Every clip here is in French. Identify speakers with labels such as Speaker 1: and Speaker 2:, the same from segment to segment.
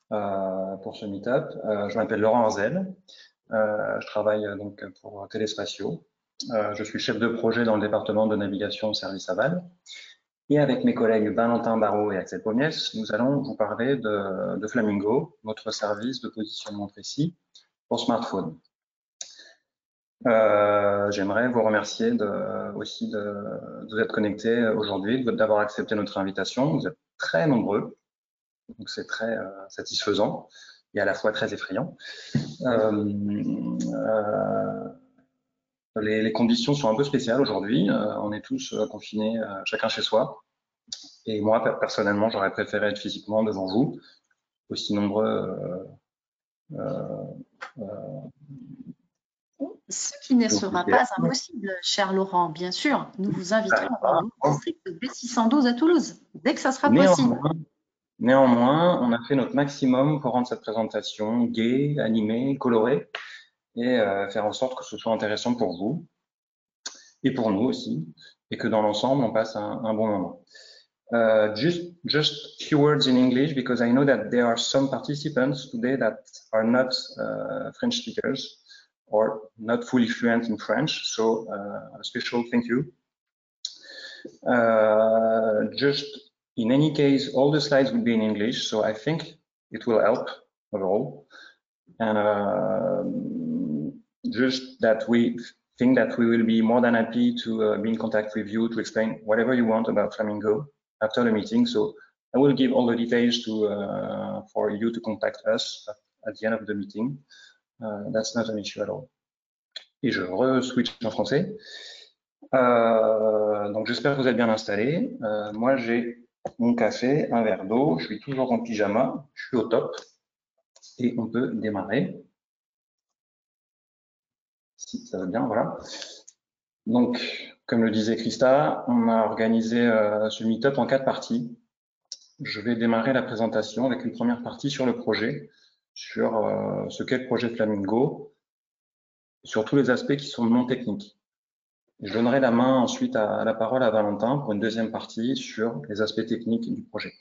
Speaker 1: pour ce meet-up. Je m'appelle Laurent Arzel. Je travaille donc pour Téléspatiaux. Je suis chef de projet dans le département de navigation service aval. Et avec mes collègues Valentin Barraud et Axel Pommiès, nous allons vous parler de Flamingo, notre service de positionnement précis pour smartphone. J'aimerais vous remercier aussi de vous être connectés aujourd'hui, d'avoir accepté notre invitation. Vous êtes très nombreux, donc c'est très satisfaisant et à la fois très effrayant. Les conditions sont un peu spéciales aujourd'hui. On est tous confinés, chacun chez soi. Et moi, personnellement, j'aurais préféré être physiquement devant vous, aussi nombreux.
Speaker 2: Ce qui ne sera pas impossible, cher Laurent, bien sûr. Nous vous inviterons dans notre district de B612 à Toulouse, dès que ça sera possible.
Speaker 1: Néanmoins, on a fait notre maximum pour rendre cette présentation gaie, animée, colorée et faire en sorte que ce soit intéressant pour vous et pour nous aussi, et que dans l'ensemble, on passe un bon moment. Just few words in English, because I know that there are some participants today that are not French speakers or not fully fluent in French, so a special thank you. Just in any case, all the slides will be in English, so I think it will help overall. And just that we think that we will be more than happy to be in contact with you to explain whatever you want about Flamingo after the meeting. So I will give all the details for you to contact us at the end of the meeting. That's not an issue at all. Et je re-switch en français. Donc j'espère que vous êtes bien installés. Moi j'ai mon café, un verre d'eau, je suis toujours en pyjama, je suis au top et on peut démarrer. Si ça va bien, voilà. Donc comme le disait Christa, on a organisé ce meet-up en 4 parties. Je vais démarrer la présentation avec une première partie sur le projet, sur ce qu'est le projet Flamingo, sur tous les aspects qui sont non techniques. Je donnerai la main ensuite la parole à Valentin pour une deuxième partie sur les aspects techniques du projet.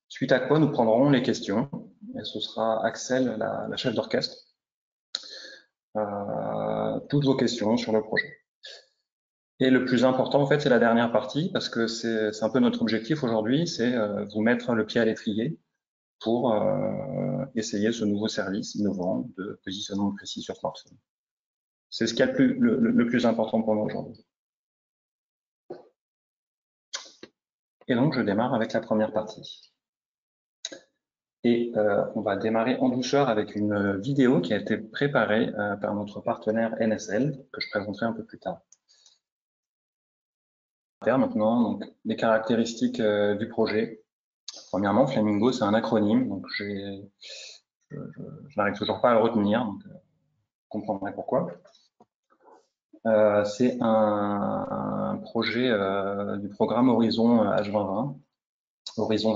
Speaker 1: Suite à quoi nous prendrons les questions, et ce sera Axel, la chef d'orchestre, toutes vos questions sur le projet. Et le plus important, en fait, c'est la dernière partie, parce que c'est un peu notre objectif aujourd'hui, c'est vous mettre le pied à l'étrier pour essayer ce nouveau service innovant de positionnement précis sur smartphone. C'est ce qui est le plus important pour nous aujourd'hui. Et donc, je démarre avec la première partie. Et on va démarrer en douceur avec une vidéo qui a été préparée par notre partenaire NSL, que je présenterai un peu plus tard. Maintenant, donc, les caractéristiques du projet. Premièrement, Flamingo, c'est un acronyme, donc je n'arrive toujours pas à le retenir, donc vous comprendrez pourquoi. C'est un projet du programme Horizon H2020, Horizon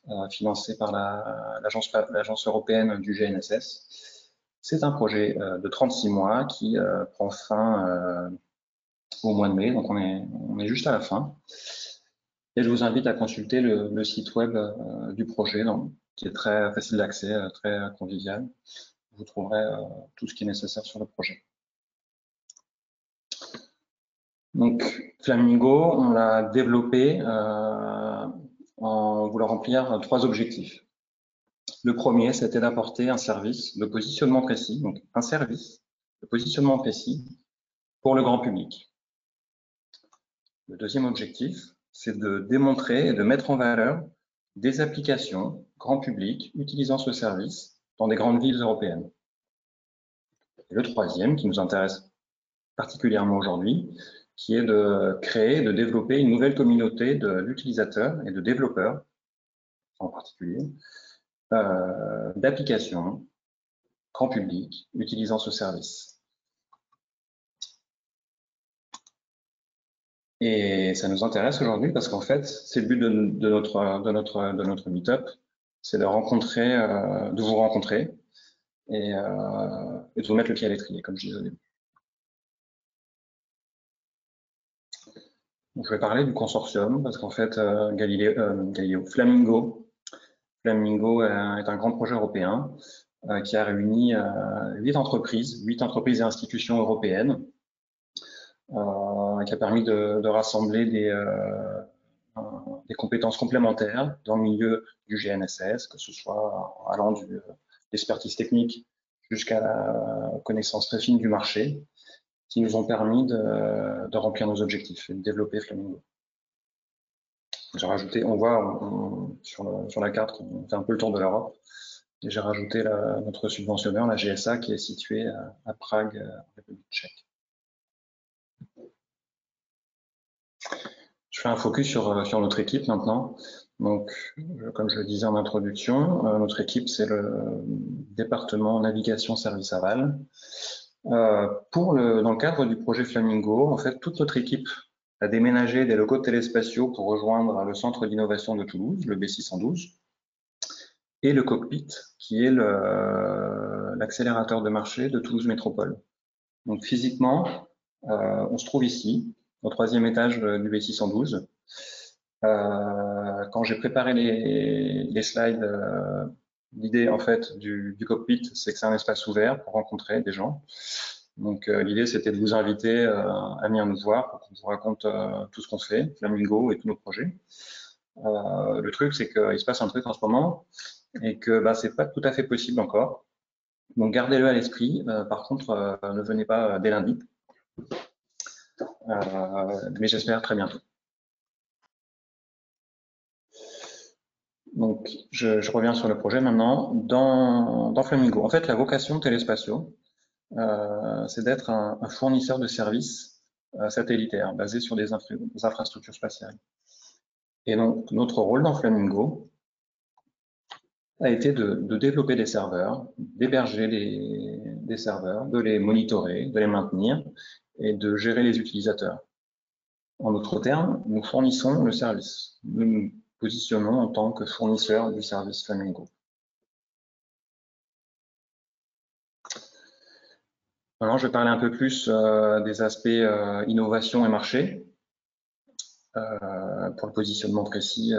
Speaker 1: 2020, financé par l'agence européenne du GNSS. C'est un projet de 36 mois qui prend fin au mois de mai, donc on est juste à la fin. Et je vous invite à consulter le site web du projet, qui est très facile d'accès, très convivial. Vous trouverez tout ce qui est nécessaire sur le projet. Donc, Flamingo, on l'a développé en voulant remplir 3 objectifs. Le premier, c'était d'apporter un service de positionnement précis, donc un service de positionnement précis pour le grand public. Le deuxième objectif, c'est de démontrer et de mettre en valeur des applications grand public utilisant ce service dans des grandes villes européennes. Et le troisième, qui nous intéresse particulièrement aujourd'hui, qui est de créer, de développer une nouvelle communauté d'utilisateurs et de développeurs, en particulier, d'applications grand public utilisant ce service. Et ça nous intéresse aujourd'hui parce qu'en fait, c'est le but de notre meet-up, c'est de vous rencontrer et de vous mettre le pied à l'étrier, comme je disais au début. Donc, je vais parler du consortium parce qu'en fait, Flamingo, Flamingo est un grand projet européen qui a réuni 8 entreprises et institutions européennes, qui a permis de rassembler des compétences complémentaires dans le milieu du GNSS, que ce soit allant de l'expertise technique jusqu'à la connaissance très fine du marché, qui nous ont permis de remplir nos objectifs et de développer Flamingo. J'ai rajouté, on voit sur la carte, on fait un peu le tour de l'Europe, et j'ai rajouté notre subventionneur, la GSA, qui est située à Prague, en République tchèque. Je fais un focus sur notre équipe maintenant. Donc, comme je le disais en introduction, notre équipe, c'est le département navigation service aval. Dans le cadre du projet Flamingo, en fait, toute notre équipe a déménagé des locaux téléspatiaux pour rejoindre le centre d'innovation de Toulouse, le B612, et le cockpit, qui est l'accélérateur de marché de Toulouse Métropole. Donc, physiquement, on se trouve ici, au 3e étage du B612. Quand j'ai préparé les slides, l'idée en fait du cockpit, c'est que c'est un espace ouvert pour rencontrer des gens. Donc l'idée, c'était de vous inviter à venir nous voir pour qu'on vous raconte tout ce qu'on fait, Flamingo et tous nos projets. Le truc, c'est qu'il se passe un truc en ce moment et que c'est pas tout à fait possible encore. Donc gardez-le à l'esprit. Par contre, ne venez pas dès lundi. Mais j'espère très bientôt. Donc, je reviens sur le projet maintenant. Dans Flamingo, en fait, la vocation de Téléspatio, c'est d'être un fournisseur de services satellitaires basés sur des infrastructures spatiales. Et donc, notre rôle dans Flamingo a été de développer des serveurs, d'héberger des serveurs, de les monitorer, de les maintenir et de gérer les utilisateurs. En d'autres termes, nous fournissons le service. Nous nous positionnons en tant que fournisseur du service Flamingo. Maintenant, je vais parler un peu plus des aspects innovation et marché pour le positionnement précis.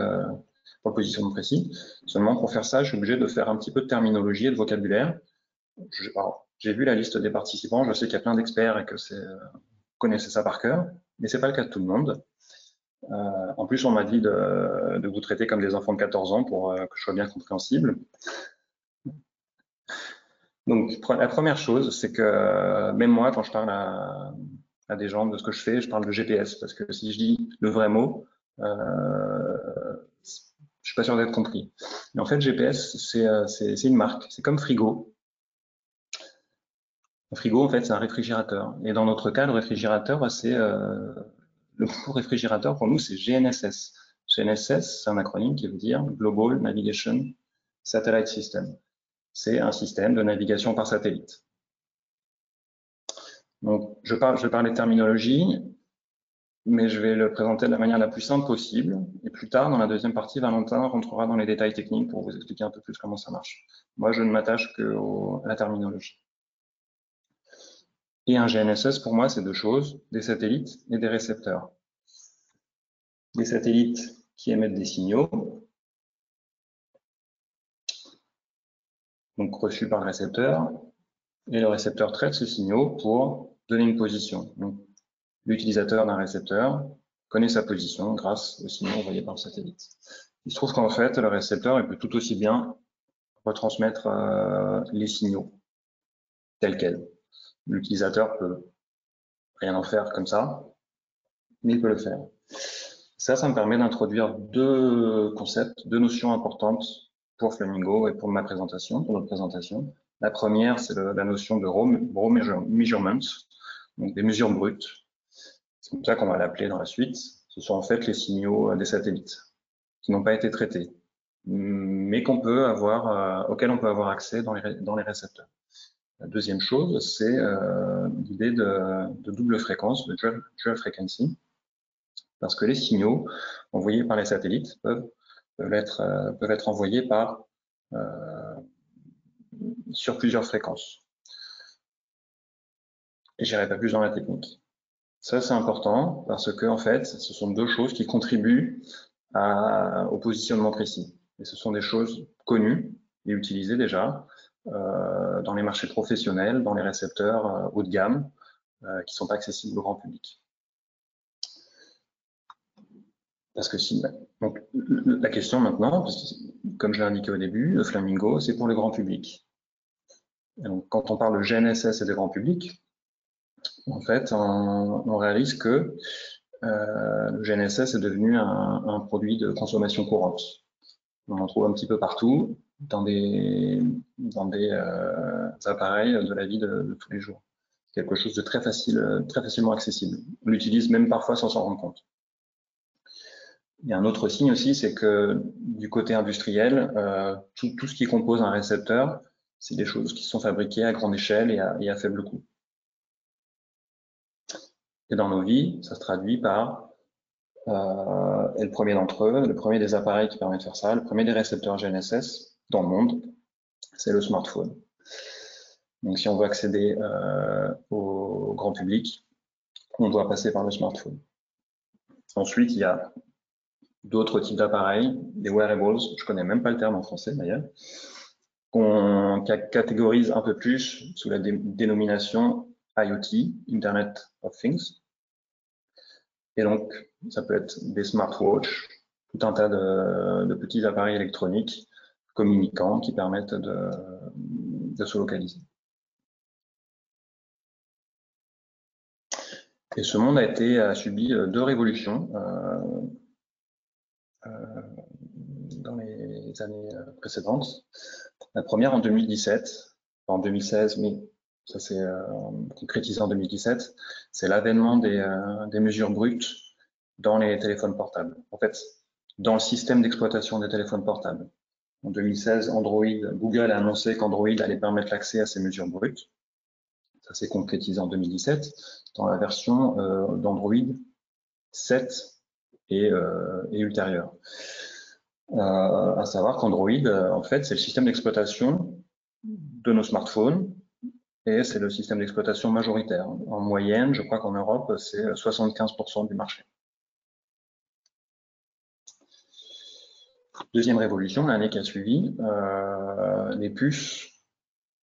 Speaker 1: Seulement, pour faire ça, je suis obligé de faire un petit peu de terminologie et de vocabulaire. J'ai vu la liste des participants, je sais qu'il y a plein d'experts et que vous connaissez ça par cœur, mais c'est pas le cas de tout le monde. En plus, on m'a dit de vous traiter comme des enfants de 14 ans pour que je sois bien compréhensible. Donc, la première chose, c'est que même moi, quand je parle à des gens de ce que je fais, je parle de GPS, parce que si je dis le vrai mot, je suis pas sûr d'être compris. Mais en fait, GPS, c'est une marque, c'est comme frigo. Un frigo, en fait, c'est un réfrigérateur. Et dans notre cas, le réfrigérateur, c'est le mot réfrigérateur pour nous, c'est GNSS. GNSS, c'est un acronyme qui veut dire Global Navigation Satellite System. C'est un système de navigation par satellite. Donc, je vais parler de terminologie, mais je vais le présenter de la manière la plus simple possible. Et plus tard, dans la deuxième partie, Valentin rentrera dans les détails techniques pour vous expliquer un peu plus comment ça marche. Moi, je ne m'attache qu'à la terminologie. Et un GNSS, pour moi, c'est deux choses, des satellites et des récepteurs. Des satellites qui émettent des signaux, donc reçus par le récepteur, et le récepteur traite ces signaux pour donner une position. Donc, l'utilisateur d'un récepteur connaît sa position grâce aux signaux envoyés par le satellite. Il se trouve qu'en fait, le récepteur il peut tout aussi bien retransmettre les signaux tels quels. L'utilisateur peut rien en faire comme ça, mais il peut le faire. Ça me permet d'introduire deux concepts, deux notions importantes pour Flamingo et pour ma présentation, pour notre présentation. La première, c'est la notion de raw measurements, donc des mesures brutes. C'est comme ça qu'on va l'appeler dans la suite. Ce sont en fait les signaux des satellites qui n'ont pas été traités, mais auxquels on peut avoir accès dans les récepteurs. La deuxième chose, c'est l'idée de double fréquence, de dual frequency, parce que les signaux envoyés par les satellites peuvent être envoyés sur plusieurs fréquences. Et j'irai pas plus dans la technique. Ça, c'est important parce que, en fait, ce sont deux choses qui contribuent au positionnement précis. Et ce sont des choses connues et utilisées déjà dans les marchés professionnels, dans les récepteurs haut de gamme, qui ne sont pas accessibles au grand public. Parce que si, donc, la question maintenant, comme je l'ai indiqué au début, le Flamingo, c'est pour le grand public. Et donc, quand on parle de GNSS et de grand public, en fait, on réalise que le GNSS est devenu un produit de consommation courante. On en trouve un petit peu partout dans des appareils de la vie de tous les jours. Quelque chose de très facilement accessible. On l'utilise même parfois sans s'en rendre compte. Il y a un autre signe aussi, c'est que du côté industriel, tout ce qui compose un récepteur, c'est des choses qui sont fabriquées à grande échelle et à faible coût. Et dans nos vies, ça se traduit par, et le premier d'entre eux, le premier des appareils qui permet de faire ça, le premier des récepteurs GNSS dans le monde, c'est le smartphone. Donc si on veut accéder au grand public, on doit passer par le smartphone. Ensuite, il y a d'autres types d'appareils, des wearables, je connais même pas le terme en français d'ailleurs, qu'on catégorise un peu plus sous la dénomination IoT, Internet of Things. Et donc, ça peut être des smartwatches, tout un tas de petits appareils électroniques communicants qui permettent de se localiser. Et ce monde a subi deux révolutions dans les années précédentes. La première en 2017, en 2016, mais ça s'est concrétisé en 2017, c'est l'avènement des mesures brutes dans les téléphones portables. En fait, dans le système d'exploitation des téléphones portables. En 2016, Google a annoncé qu'Android allait permettre l'accès à ces mesures brutes. Ça s'est concrétisé en 2017 dans la version d'Android 7 et ultérieure. À savoir qu'Android, en fait, c'est le système d'exploitation de nos smartphones et c'est le système d'exploitation majoritaire. En moyenne, je crois qu'en Europe, c'est 75% du marché. Deuxième révolution, l'année qui a suivi, les puces,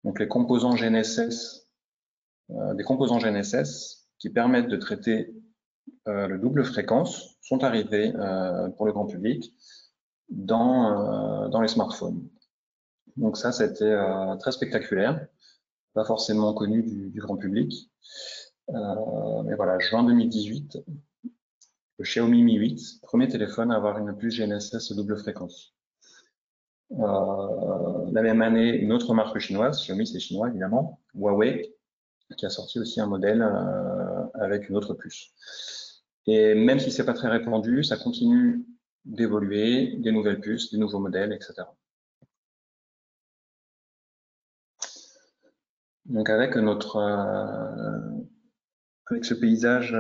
Speaker 1: donc les composants GNSS, des composants GNSS qui permettent de traiter le double fréquence sont arrivés pour le grand public dans les smartphones. Donc ça, c'était très spectaculaire, pas forcément connu du grand public. Mais voilà, juin 2018, le Xiaomi Mi 8, premier téléphone à avoir une puce GNSS double fréquence. La même année, une autre marque chinoise, Xiaomi c'est chinois évidemment, Huawei, qui a sorti aussi un modèle avec une autre puce. Et même si c'est pas très répandu, ça continue d'évoluer, des nouvelles puces, des nouveaux modèles, etc. Donc avec ce paysage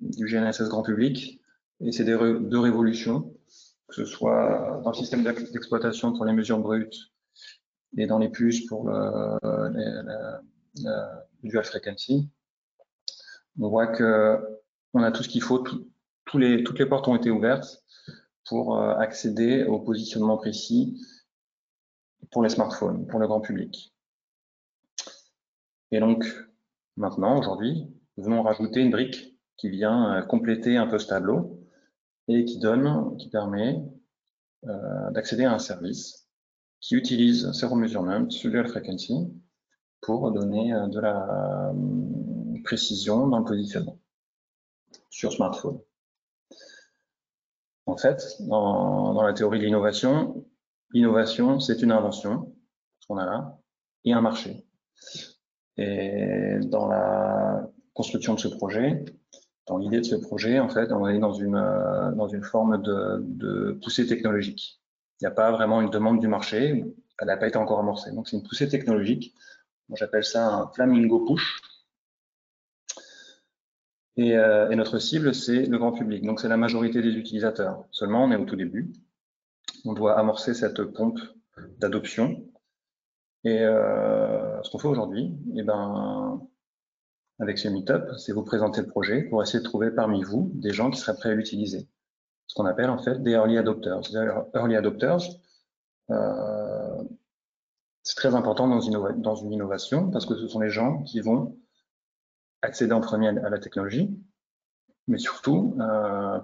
Speaker 1: du GNSS grand public et ces deux révolutions, que ce soit dans le système d'exploitation pour les mesures brutes et dans les puces pour la dual frequency, on voit que on a tout ce qu'il faut, toutes les portes ont été ouvertes pour accéder au positionnement précis pour les smartphones, pour le grand public. Et donc, maintenant, aujourd'hui, nous venons rajouter une brique qui vient compléter un peu ce tableau et qui permet d'accéder à un service qui utilise Zero Measurement, Dual Frequency, pour donner de la précision dans le positionnement sur smartphone. En fait, dans la théorie de l'innovation, c'est une invention, ce qu'on a là, et un marché. Et dans la construction de ce projet, dans l'idée de ce projet, en fait, on est dans une forme de poussée technologique. Il n'y a pas vraiment une demande du marché, elle n'a pas été encore amorcée. Donc c'est une poussée technologique. Moi j'appelle ça un flamingo push. Et notre cible, c'est le grand public. Donc c'est la majorité des utilisateurs. Seulement, on est au tout début. On doit amorcer cette pompe d'adoption. Et ce qu'on fait aujourd'hui, avec ce meet-up, c'est vous présenter le projet pour essayer de trouver parmi vous des gens qui seraient prêts à l'utiliser. ce qu'on appelle en fait des early adopters. Les early adopters, c'est très important dans une innovation parce que ce sont les gens qui vont accéder en premier à la technologie, mais surtout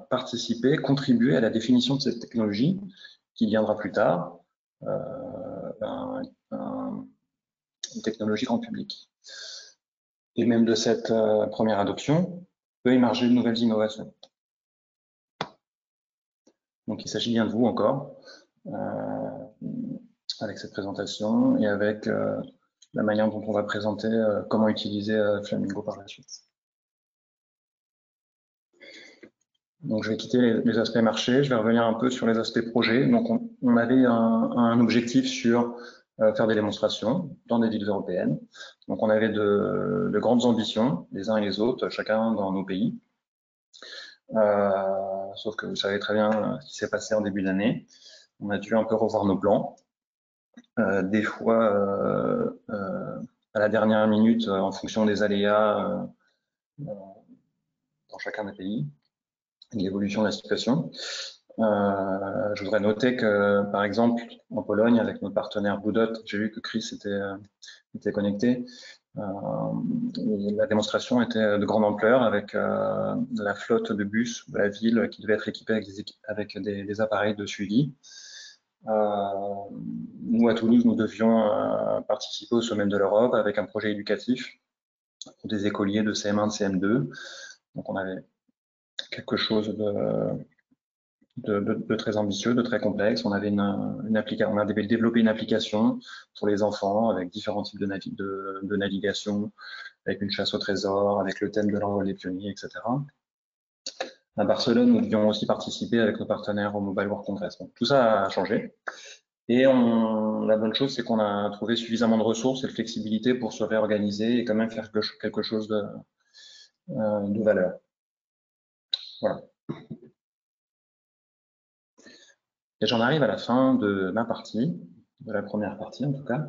Speaker 1: participer, contribuer à la définition de cette technologie qui viendra plus tard, une technologie grand public. Et même de cette première adoption peut émerger de nouvelles innovations. Donc il s'agit bien de vous encore, avec cette présentation et avec la manière dont on va présenter comment utiliser Flamingo par la suite. Donc je vais quitter les aspects marché, je vais revenir un peu sur les aspects projet. Donc on avait un objectif sur faire des démonstrations dans des villes européennes. Donc on avait de grandes ambitions, les uns et les autres, chacun dans nos pays. Sauf que vous savez très bien ce qui s'est passé en début d'année. On a dû un peu revoir nos plans. Des fois, à la dernière minute, en fonction des aléas dans chacun des pays, l'évolution de la situation. Je voudrais noter que, par exemple, en Pologne, avec notre partenaire Budot, j'ai vu que Chris était connecté. La démonstration était de grande ampleur avec la flotte de bus de la ville qui devait être équipée avec des appareils de suivi. Nous, à Toulouse, nous devions participer au Sommet de l'Europe avec un projet éducatif pour des écoliers de CM1, de CM2. Donc, on avait quelque chose de très ambitieux, de très complexe. On avait on avait développé une application pour les enfants avec différents types de navigation, avec une chasse au trésor, avec le thème de l'envol des pionniers, etc. À Barcelone, nous devions aussi participer avec nos partenaires au Mobile World Congress. Donc, tout ça a changé. Et la bonne chose, c'est qu'on a trouvé suffisamment de ressources et de flexibilité pour se réorganiser et quand même faire quelque chose de valeur. Voilà. Et j'en arrive à la fin de ma partie, de la première partie en tout cas.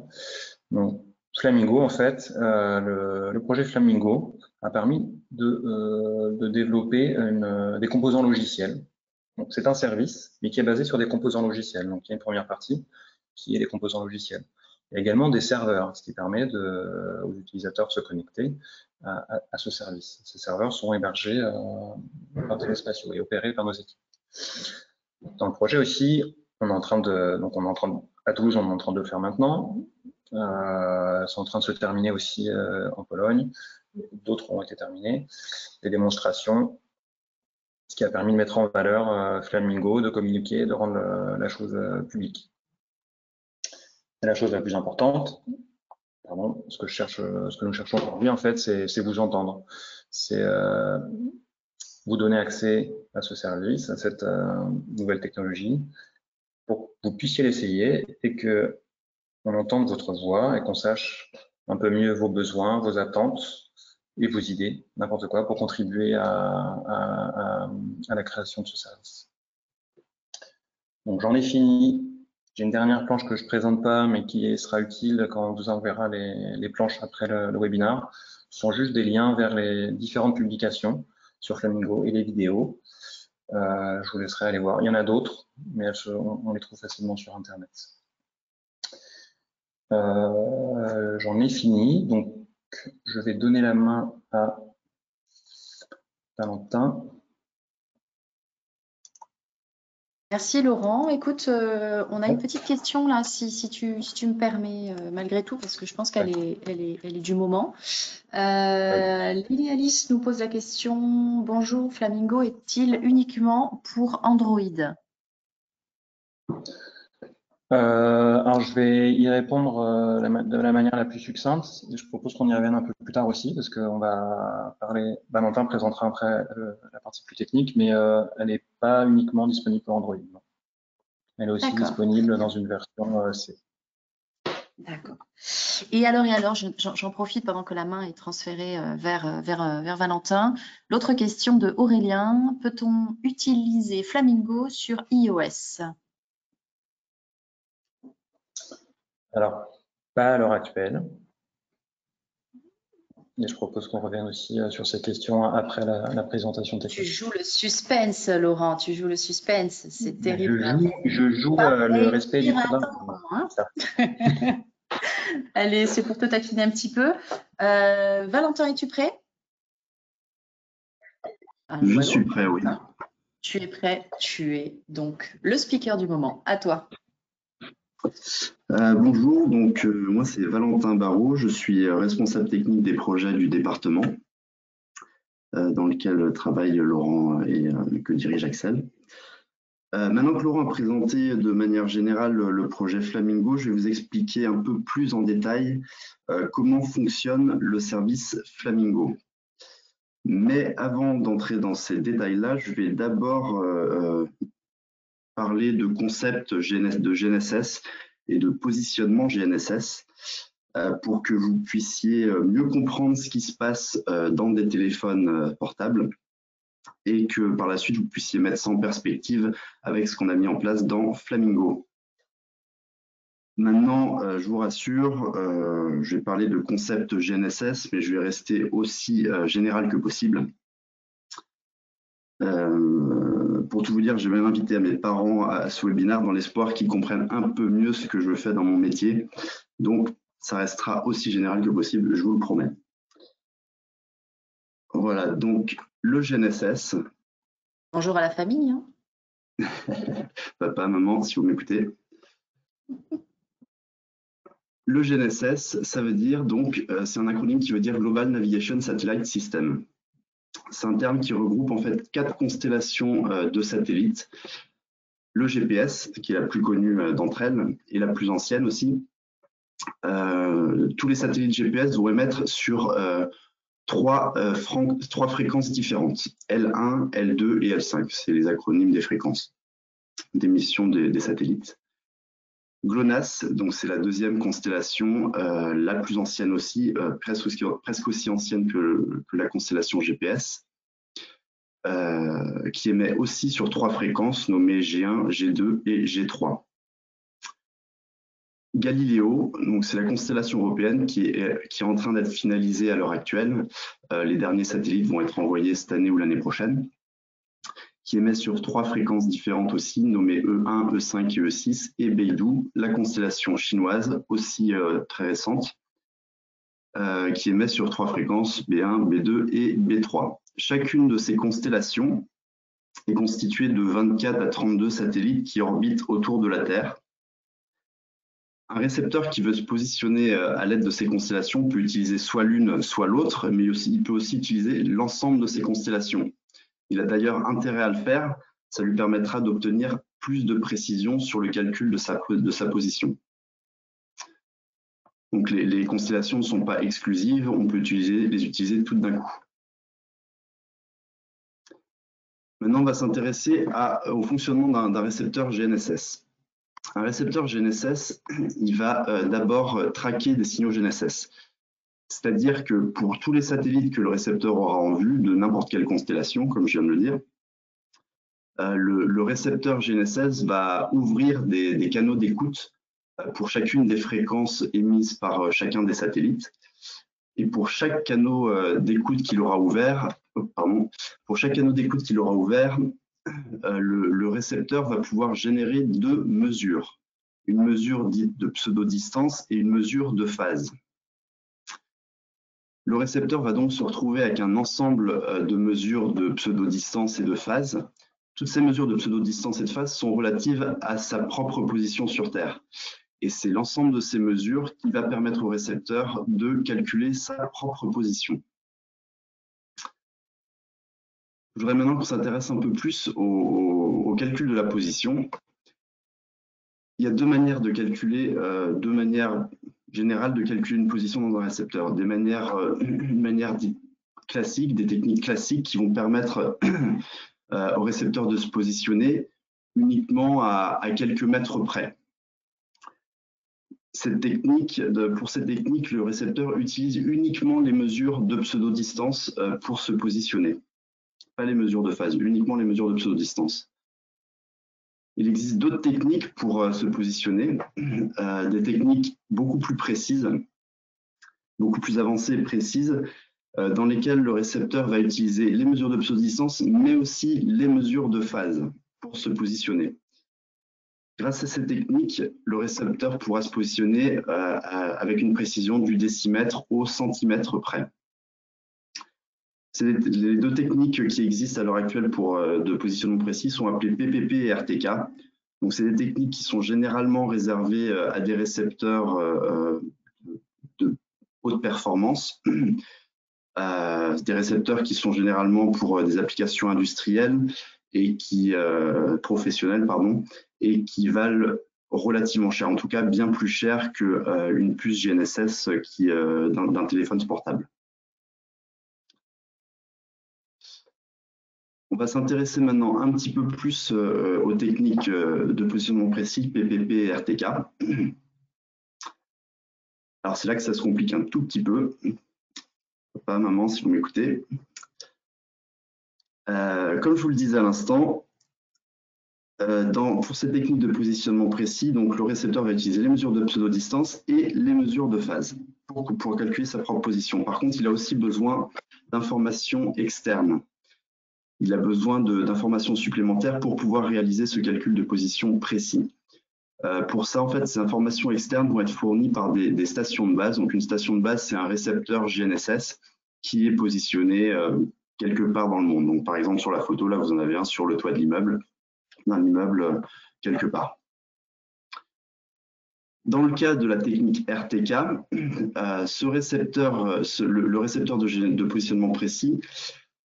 Speaker 1: Donc, Flamingo, en fait, le projet Flamingo a permis de développer des composants logiciels. Donc, c'est un service, mais qui est basé sur des composants logiciels. Donc, il y a une première partie qui est les composants logiciels. Il y a également des serveurs, ce qui permet aux utilisateurs de se connecter à ce service. Ces serveurs sont hébergés par Téléspatiaux et opérés par nos équipes. Dans le projet aussi, à Toulouse, on est en train de le faire maintenant. C'est en train de se terminer aussi en Pologne. D'autres ont été terminés. Des démonstrations, ce qui a permis de mettre en valeur Flamingo, de communiquer, de rendre la chose publique. Et la chose la plus importante, pardon, ce que nous cherchons aujourd'hui, en fait, c'est vous entendre. C'est vous donner accès à ce service, à cette nouvelle technologie, pour que vous puissiez l'essayer et que on entende votre voix et qu'on sache un peu mieux vos besoins, vos attentes et vos idées, n'importe quoi, pour contribuer à la création de ce service. Donc j'en ai fini. J'ai une dernière planche que je ne présente pas, mais qui sera utile quand on vous enverra les planches après le webinaire. Ce sont juste des liens vers les différentes publications sur Flamingo et les vidéos. Je vous laisserai aller voir. Il y en a d'autres, mais on les trouve facilement sur Internet. J'en ai fini, donc je vais donner la main à Valentin.
Speaker 2: Merci Laurent. Écoute, on a une petite question là, si tu me permets, malgré tout, parce que je pense qu'elle est du moment. Lily Alice nous pose la question: bonjour, Flamingo est-il uniquement pour Android?
Speaker 1: Alors je vais y répondre de la manière la plus succincte. Je propose qu'on y revienne un peu plus tard aussi, parce qu'on va parler. Valentin présentera après la partie plus technique, mais elle n'est pas uniquement disponible pour Android. Elle est aussi disponible dans une version C.
Speaker 2: D'accord. Et alors, j'en profite pendant que la main est transférée vers Valentin. L'autre question de Aurélien: peut-on utiliser Flamingo sur iOS?
Speaker 1: Alors, pas à l'heure actuelle. Et je propose qu'on revienne aussi sur ces questions après la présentation
Speaker 2: Tu
Speaker 1: technique.
Speaker 2: joues le suspense, Laurent, tu joues le suspense. C'est terrible.
Speaker 1: Je joue le respect du temps.
Speaker 2: Hein. Allez, c'est pour te taquiner un petit peu. Valentin, es-tu prêt?
Speaker 3: Je suis prêt, oui.
Speaker 2: Tu es prêt, tu es donc le speaker du moment. À toi.
Speaker 3: Bonjour, donc moi c'est Valentin Barraud, je suis responsable technique des projets du département dans lequel travaillent Laurent et que dirige Axel. Maintenant que Laurent a présenté de manière générale le projet Flamingo, je vais vous expliquer un peu plus en détail comment fonctionne le service Flamingo. Mais avant d'entrer dans ces détails-là, je vais d'abord parler de concept de GNSS et de positionnement GNSS pour que vous puissiez mieux comprendre ce qui se passe dans des téléphones portables et que par la suite vous puissiez mettre ça en perspective avec ce qu'on a mis en place dans Flamingo. Maintenant, je vous rassure, je vais parler de concept GNSS, mais je vais rester aussi général que possible. Pour tout vous dire, j'ai même invité à mes parents à ce webinaire dans l'espoir qu'ils comprennent un peu mieux ce que je fais dans mon métier. Donc, ça restera aussi général que possible, je vous le promets. Voilà, donc le GNSS.
Speaker 2: Bonjour à la famille. Hein.
Speaker 3: Papa, maman, si vous m'écoutez. Le GNSS, ça veut dire donc, c'est un acronyme qui veut dire Global Navigation Satellite System. C'est un terme qui regroupe en fait 4 constellations de satellites. Le GPS, qui est la plus connue d'entre elles, et la plus ancienne aussi. Tous les satellites GPS vont émettre sur 3 fréquences différentes, L1, L2 et L5. C'est les acronymes des fréquences d'émission des satellites. GLONASS, donc c'est la deuxième constellation, la plus ancienne aussi, presque aussi ancienne que la constellation GPS, qui émet aussi sur 3 fréquences nommées G1, G2 et G3. Galileo, donc c'est la constellation européenne qui est en train d'être finalisée à l'heure actuelle. Les derniers satellites vont être envoyés cette année ou l'année prochaine, qui émet sur 3 fréquences différentes aussi, nommées E1, E5 et E6, et Beidou, la constellation chinoise, aussi très récente, qui émet sur 3 fréquences, B1, B2 et B3. Chacune de ces constellations est constituée de 24 à 32 satellites qui orbitent autour de la Terre. Un récepteur qui veut se positionner à l'aide de ces constellations peut utiliser soit l'une, soit l'autre, mais il peut aussi utiliser l'ensemble de ces constellations. Il a d'ailleurs intérêt à le faire, ça lui permettra d'obtenir plus de précision sur le calcul de sa position. Donc les constellations ne sont pas exclusives, on peut les utiliser toutes d'un coup. Maintenant, on va s'intéresser au fonctionnement d'un récepteur GNSS. Un récepteur GNSS, il va d'abord traquer des signaux GNSS. C'est-à-dire que pour tous les satellites que le récepteur aura en vue, de n'importe quelle constellation, comme je viens de le dire, le récepteur GNSS va ouvrir des canaux d'écoute pour chacune des fréquences émises par chacun des satellites. Et pour chaque canal d'écoute qu'il aura ouvert, le récepteur va pouvoir générer 2 mesures. Une mesure dite de pseudo-distance et une mesure de phase. Le récepteur va donc se retrouver avec un ensemble de mesures de pseudo-distance et de phase. Toutes ces mesures de pseudo-distance et de phase sont relatives à sa propre position sur Terre. Et c'est l'ensemble de ces mesures qui va permettre au récepteur de calculer sa propre position. Je voudrais maintenant qu'on s'intéresse un peu plus au calcul de la position. Il y a 2 manières de calculer, 2 manières générales de calculer une position dans un récepteur. Une manière dite classique, des techniques classiques qui vont permettre au récepteur de se positionner uniquement à quelques mètres près. Pour cette technique, le récepteur utilise uniquement les mesures de pseudo-distance pour se positionner. Pas les mesures de phase, uniquement les mesures de pseudo-distance. Il existe d'autres techniques pour se positionner, des techniques beaucoup plus précises, beaucoup plus avancées et précises, dans lesquels le récepteur va utiliser les mesures de pseudo-distance, mais aussi les mesures de phase pour se positionner. Grâce à ces techniques, le récepteur pourra se positionner avec une précision du décimètre au centimètre près. Les deux techniques qui existent à l'heure actuelle de positionnement précis sont appelées PPP et RTK. Donc, c'est des techniques qui sont généralement réservées à des récepteurs de haute performance, des récepteurs qui sont généralement pour des applications industrielles et professionnelles, et qui valent relativement cher, en tout cas bien plus cher qu'une puce GNSS d'un téléphone portable. On va s'intéresser maintenant un petit peu plus aux techniques de positionnement précis, PPP et RTK. Alors c'est là que ça se complique un tout petit peu. Papa, maman, si vous m'écoutez. Comme je vous le disais à l'instant, pour ces techniques de positionnement précis, donc le récepteur va utiliser les mesures de pseudo-distance et les mesures de phase pour calculer sa propre position. Par contre, il a aussi besoin d'informations externes. Il a besoin d'informations supplémentaires pour pouvoir réaliser ce calcul de position précis. Pour ça, en fait, ces informations externes vont être fournies par des stations de base. Donc, une station de base, c'est un récepteur GNSS qui est positionné quelque part dans le monde. Donc, par exemple, sur la photo, là, vous en avez un sur le toit de l'immeuble, d'un immeuble quelque part. Dans le cas de la technique RTK, le récepteur de positionnement précis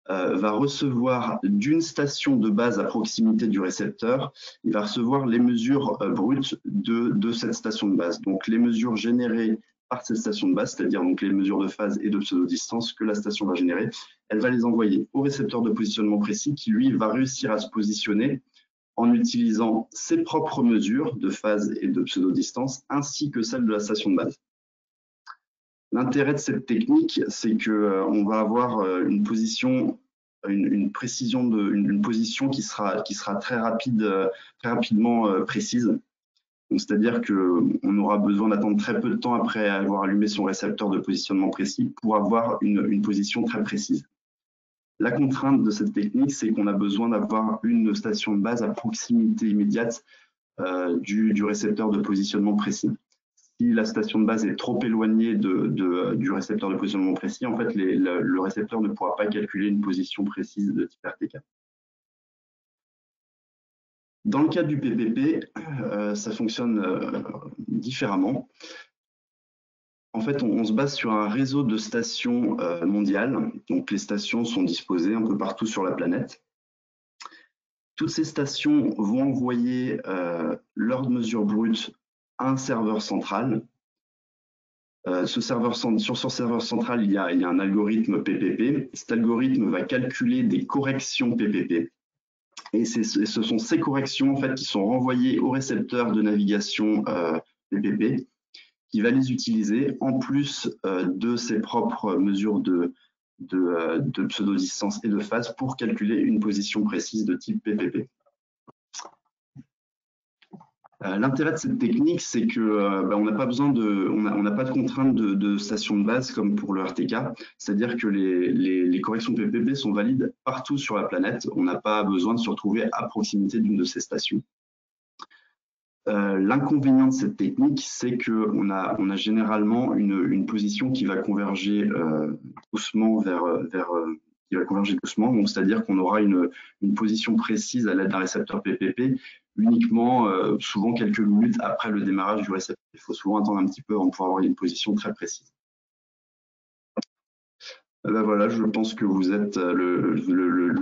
Speaker 3: va recevoir d'une station de base à proximité du récepteur, il va recevoir les mesures brutes de cette station de base. Donc les mesures générées par cette station de base, c'est-à-dire donc les mesures de phase et de pseudo-distance que la station va générer, elle va les envoyer au récepteur de positionnement précis qui lui va réussir à se positionner en utilisant ses propres mesures de phase et de pseudo-distance ainsi que celles de la station de base. L'intérêt de cette technique, c'est qu'on va avoir une position, une position qui sera très rapidement précise. C'est-à-dire qu'on aura besoin d'attendre très peu de temps après avoir allumé son récepteur de positionnement précis pour avoir une position très précise. La contrainte de cette technique, c'est qu'on a besoin d'avoir une station de base à proximité immédiate du récepteur de positionnement précis. Si la station de base est trop éloignée du récepteur de positionnement précis, en fait, le récepteur ne pourra pas calculer une position précise de type RTK. Dans le cas du PPP, ça fonctionne différemment. En fait, on se base sur un réseau de stations mondiales. Donc, les stations sont disposées un peu partout sur la planète. Toutes ces stations vont envoyer leurs mesures brutes à un serveur central. Sur ce serveur central, il y a un algorithme PPP. Cet algorithme va calculer des corrections PPP. Et ce sont ces corrections en fait, qui sont renvoyées au récepteur de navigation PPP, qui va les utiliser en plus de ses propres mesures de pseudo-distance et de phase pour calculer une position précise de type PPP. L'intérêt de cette technique, c'est que on n'a pas besoin on n'a pas de contrainte de station de base comme pour le RTK, c'est-à-dire que les corrections PPP sont valides partout sur la planète. On n'a pas besoin de se retrouver à proximité d'une de ces stations. L'inconvénient de cette technique, c'est qu'on a généralement une position qui va converger doucement qui va converger doucement, donc c'est-à-dire qu'on aura une position précise à l'aide d'un récepteur PPP uniquement souvent quelques minutes après le démarrage du récepteur. Il faut souvent attendre un petit peu avant de pouvoir avoir une position très précise. Ben voilà, je pense que vous êtes le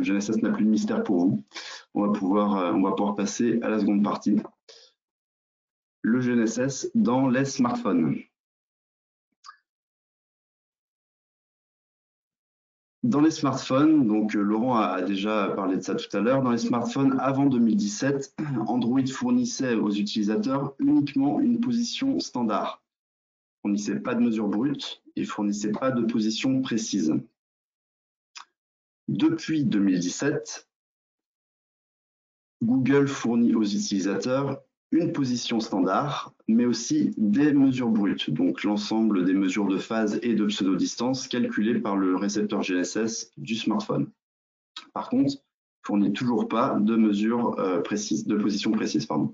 Speaker 3: GNSS n'a plus de mystère pour vous. On va pouvoir passer à la seconde partie. Le GNSS dans les smartphones. Dans les smartphones, donc Laurent a déjà parlé de ça tout à l'heure, dans les smartphones avant 2017, Android fournissait aux utilisateurs uniquement une position standard. Il ne fournissait pas de mesure brute, il ne fournissait pas de position précise. Depuis 2017, Google fournit aux utilisateurs une position standard, mais aussi des mesures brutes, donc l'ensemble des mesures de phase et de pseudo-distance calculées par le récepteur GNSS du smartphone. Par contre, fournit toujours pas de mesures précises, de position précise, pardon.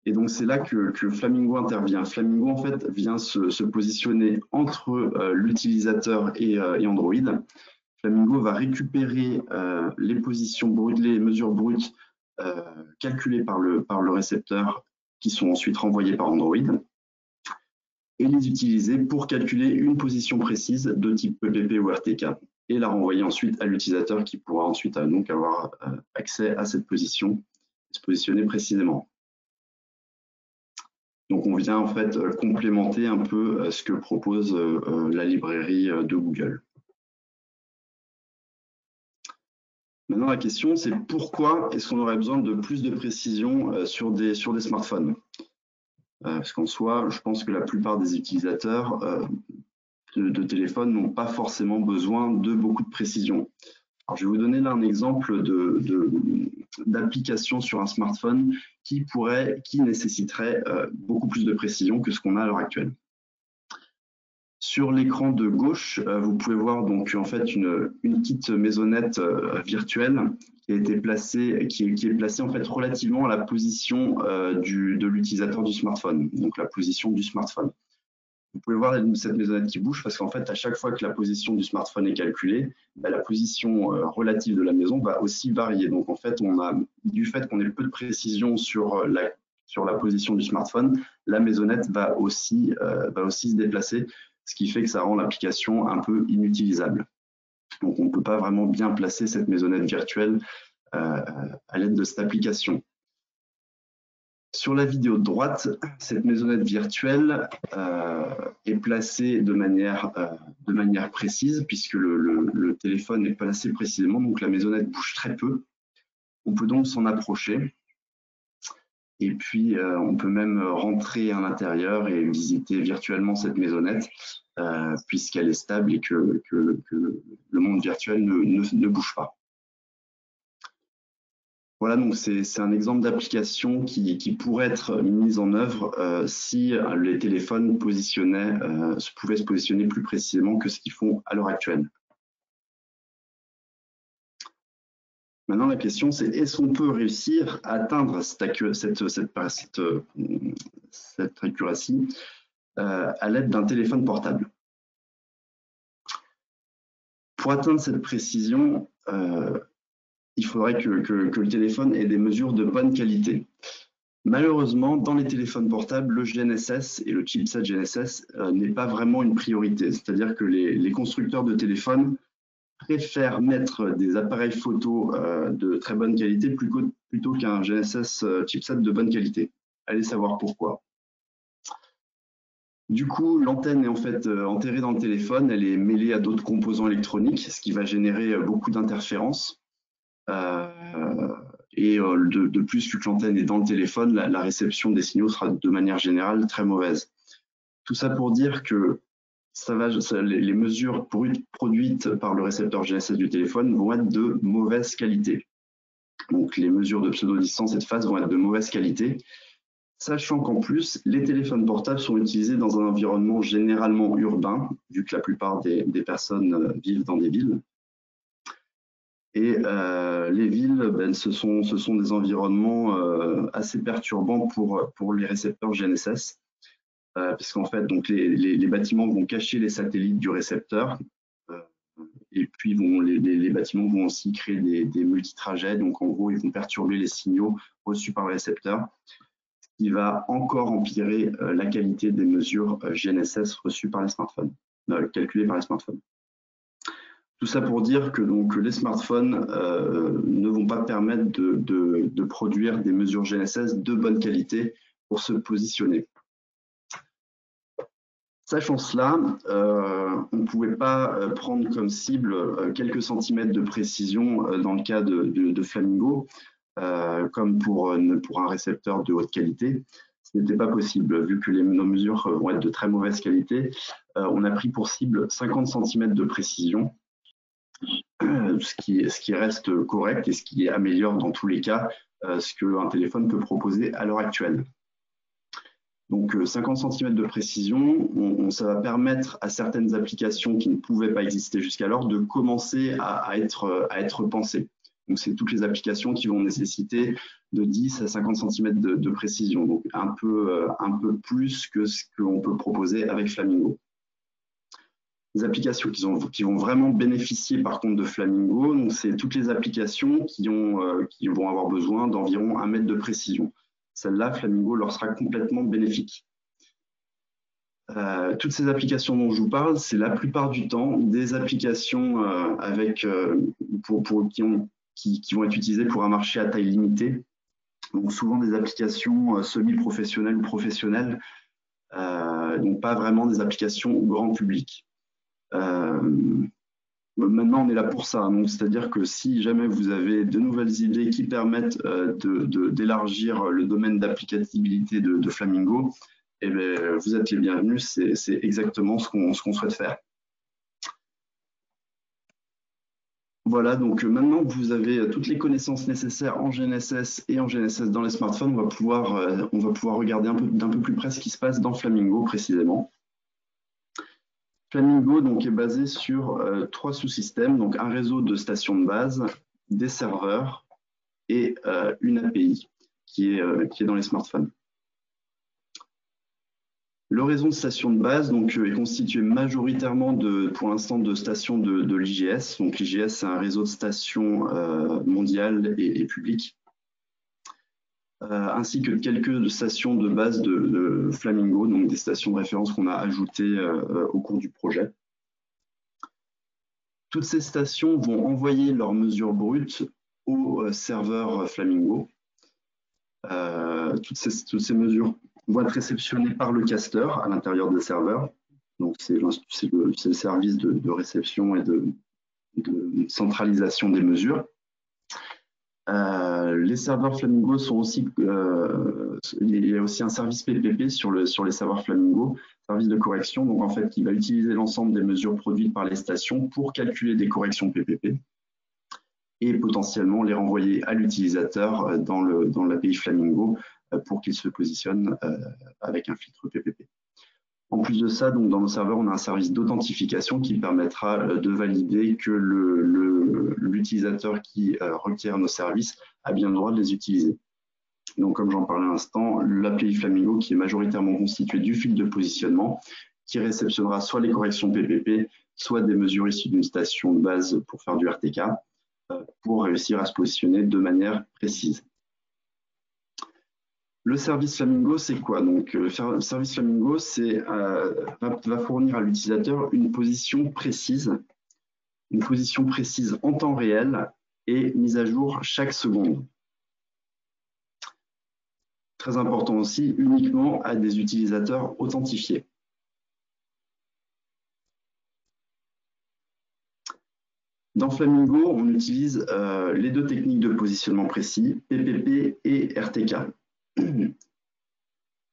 Speaker 3: Et donc c'est là que Flamingo intervient. Flamingo en fait vient se positionner entre l'utilisateur et Android. Flamingo va récupérer les positions brutes, les mesures brutes calculées par le récepteur, qui sont ensuite renvoyées par Android, et les utiliser pour calculer une position précise de type EPP ou RTK, et la renvoyer ensuite à l'utilisateur, qui pourra ensuite donc avoir accès à cette position et se positionner précisément. Donc on vient en fait complémenter un peu ce que propose la librairie de Google. Maintenant la question c'est pourquoi est-ce qu'on aurait besoin de plus de précision sur des smartphones? Parce qu'en soi, je pense que la plupart des utilisateurs de téléphone n'ont pas forcément besoin de beaucoup de précision. Alors, je vais vous donner là un exemple d'application sur un smartphone qui nécessiterait beaucoup plus de précision que ce qu'on a à l'heure actuelle. Sur l'écran de gauche, vous pouvez voir donc en fait une petite maisonnette virtuelle qui a été placée, qui est placée en fait relativement à la position de l'utilisateur du smartphone, donc la position du smartphone. Vous pouvez voir cette maisonnette qui bouge parce qu'en fait, à chaque fois que la position du smartphone est calculée, la position relative de la maison va aussi varier. Donc en fait, du fait qu'on ait peu de précision sur la position du smartphone, la maisonnette va aussi se déplacer, ce qui fait que ça rend l'application un peu inutilisable. Donc on ne peut pas vraiment bien placer cette maisonnette virtuelle à l'aide de cette application. Sur la vidéo de droite, cette maisonnette virtuelle est placée de manière précise, puisque le téléphone est placé précisément, donc la maisonnette bouge très peu. On peut donc s'en approcher. Et puis, on peut même rentrer à l'intérieur et visiter virtuellement cette maisonnette, puisqu'elle est stable et que le monde virtuel ne bouge pas. Voilà, donc c'est un exemple d'application qui pourrait être mise en œuvre si les téléphones pouvaient se positionner plus précisément que ce qu'ils font à l'heure actuelle. Maintenant, la question, c'est est-ce qu'on peut réussir à atteindre cette accuracy à l'aide d'un téléphone portable? Pour atteindre cette précision, il faudrait que le téléphone ait des mesures de bonne qualité. Malheureusement, dans les téléphones portables, le GNSS et le chipset GNSS n'est pas vraiment une priorité. C'est-à-dire que les constructeurs de téléphones préfèrent mettre des appareils photo de très bonne qualité plutôt qu'un GNSS chipset de bonne qualité. Allez savoir pourquoi. Du coup, l'antenne est en fait enterrée dans le téléphone, elle est mêlée à d'autres composants électroniques, ce qui va générer beaucoup d'interférences. Et de plus, vu que l'antenne est dans le téléphone, la réception des signaux sera de manière générale très mauvaise. Tout ça pour dire que les mesures produites par le récepteur GNSS du téléphone vont être de mauvaise qualité. Donc les mesures de pseudo-distance et de phase vont être de mauvaise qualité, sachant qu'en plus, les téléphones portables sont utilisés dans un environnement généralement urbain, vu que la plupart des personnes vivent dans des villes. Et les villes, ce sont des environnements assez perturbants pour les récepteurs GNSS, parce qu'en fait, donc les bâtiments vont cacher les satellites du récepteur, et puis les bâtiments vont aussi créer des multitrajets, donc en gros, ils vont perturber les signaux reçus par le récepteur, ce qui va encore empirer la qualité des mesures GNSS reçues par les smartphones, calculées par les smartphones. Tout ça pour dire que donc, les smartphones ne vont pas permettre de produire des mesures GNSS de bonne qualité pour se positionner. Sachant cela, on ne pouvait pas prendre comme cible quelques centimètres de précision dans le cas de Flamingo, comme pour un récepteur de haute qualité. Ce n'était pas possible, vu que nos mesures vont être de très mauvaise qualité. On a pris pour cible 50 cm de précision, ce qui reste correct et ce qui améliore dans tous les cas ce qu'un téléphone peut proposer à l'heure actuelle. Donc 50 cm de précision, ça va permettre à certaines applications qui ne pouvaient pas exister jusqu'alors de commencer à être pensées. Donc c'est toutes les applications qui vont nécessiter de 10 à 50 cm de précision, donc un peu plus que ce qu'on peut proposer avec Flamingo. Les applications qui vont vraiment bénéficier par contre de Flamingo, donc c'est toutes les applications qui vont avoir besoin d'environ 1 mètre de précision. Celle-là, Flamingo leur sera complètement bénéfique. Toutes ces applications dont je vous parle, c'est la plupart du temps des applications qui vont être utilisées pour un marché à taille limitée. Donc souvent des applications semi-professionnelles ou professionnelles, donc pas vraiment des applications au grand public. Maintenant, on est là pour ça, donc c'est-à-dire que si jamais vous avez de nouvelles idées qui permettent d'élargir le domaine d'applicabilité de Flamingo, eh bien, vous êtes les bienvenus, c'est exactement ce qu'on souhaite faire. Voilà, donc maintenant que vous avez toutes les connaissances nécessaires en GNSS et en GNSS dans les smartphones, on va pouvoir regarder d'un peu plus près ce qui se passe dans Flamingo précisément. Flamingo donc, est basé sur 3 sous-systèmes, donc un réseau de stations de base, des serveurs et une API qui est dans les smartphones. Le réseau de stations de base donc, est constitué majoritairement pour l'instant de stations de l'IGS. Donc l'IGS, c'est un réseau de stations mondiales et publiques, ainsi que quelques stations de base de Flamingo, donc des stations de référence qu'on a ajoutées au cours du projet. Toutes ces stations vont envoyer leurs mesures brutes au serveur Flamingo. Toutes ces mesures vont être réceptionnées par le caster à l'intérieur des serveurs. Donc c'est le service de réception et de centralisation des mesures. Les serveurs Flamingo sont aussi, il y a aussi un service PPP sur les serveurs Flamingo, service de correction, donc en fait qui va utiliser l'ensemble des mesures produites par les stations pour calculer des corrections PPP et potentiellement les renvoyer à l'utilisateur dans l'API Flamingo pour qu'il se positionne avec un filtre PPP. En plus de ça, donc dans nos serveurs, on a un service d'authentification qui permettra de valider que l'utilisateur qui requiert nos services a bien le droit de les utiliser. Donc, comme j'en parlais à l'instant, l'API Flamingo qui est majoritairement constituée du fil de positionnement, qui réceptionnera soit les corrections PPP, soit des mesures issues d'une station de base pour faire du RTK, pour réussir à se positionner de manière précise. Le service Flamingo, c'est quoi? Donc, le service Flamingo, va fournir à l'utilisateur une position précise en temps réel et mise à jour chaque seconde. Très important aussi, uniquement à des utilisateurs authentifiés. Dans Flamingo, on utilise les 2 techniques de positionnement précis, PPP et RTK.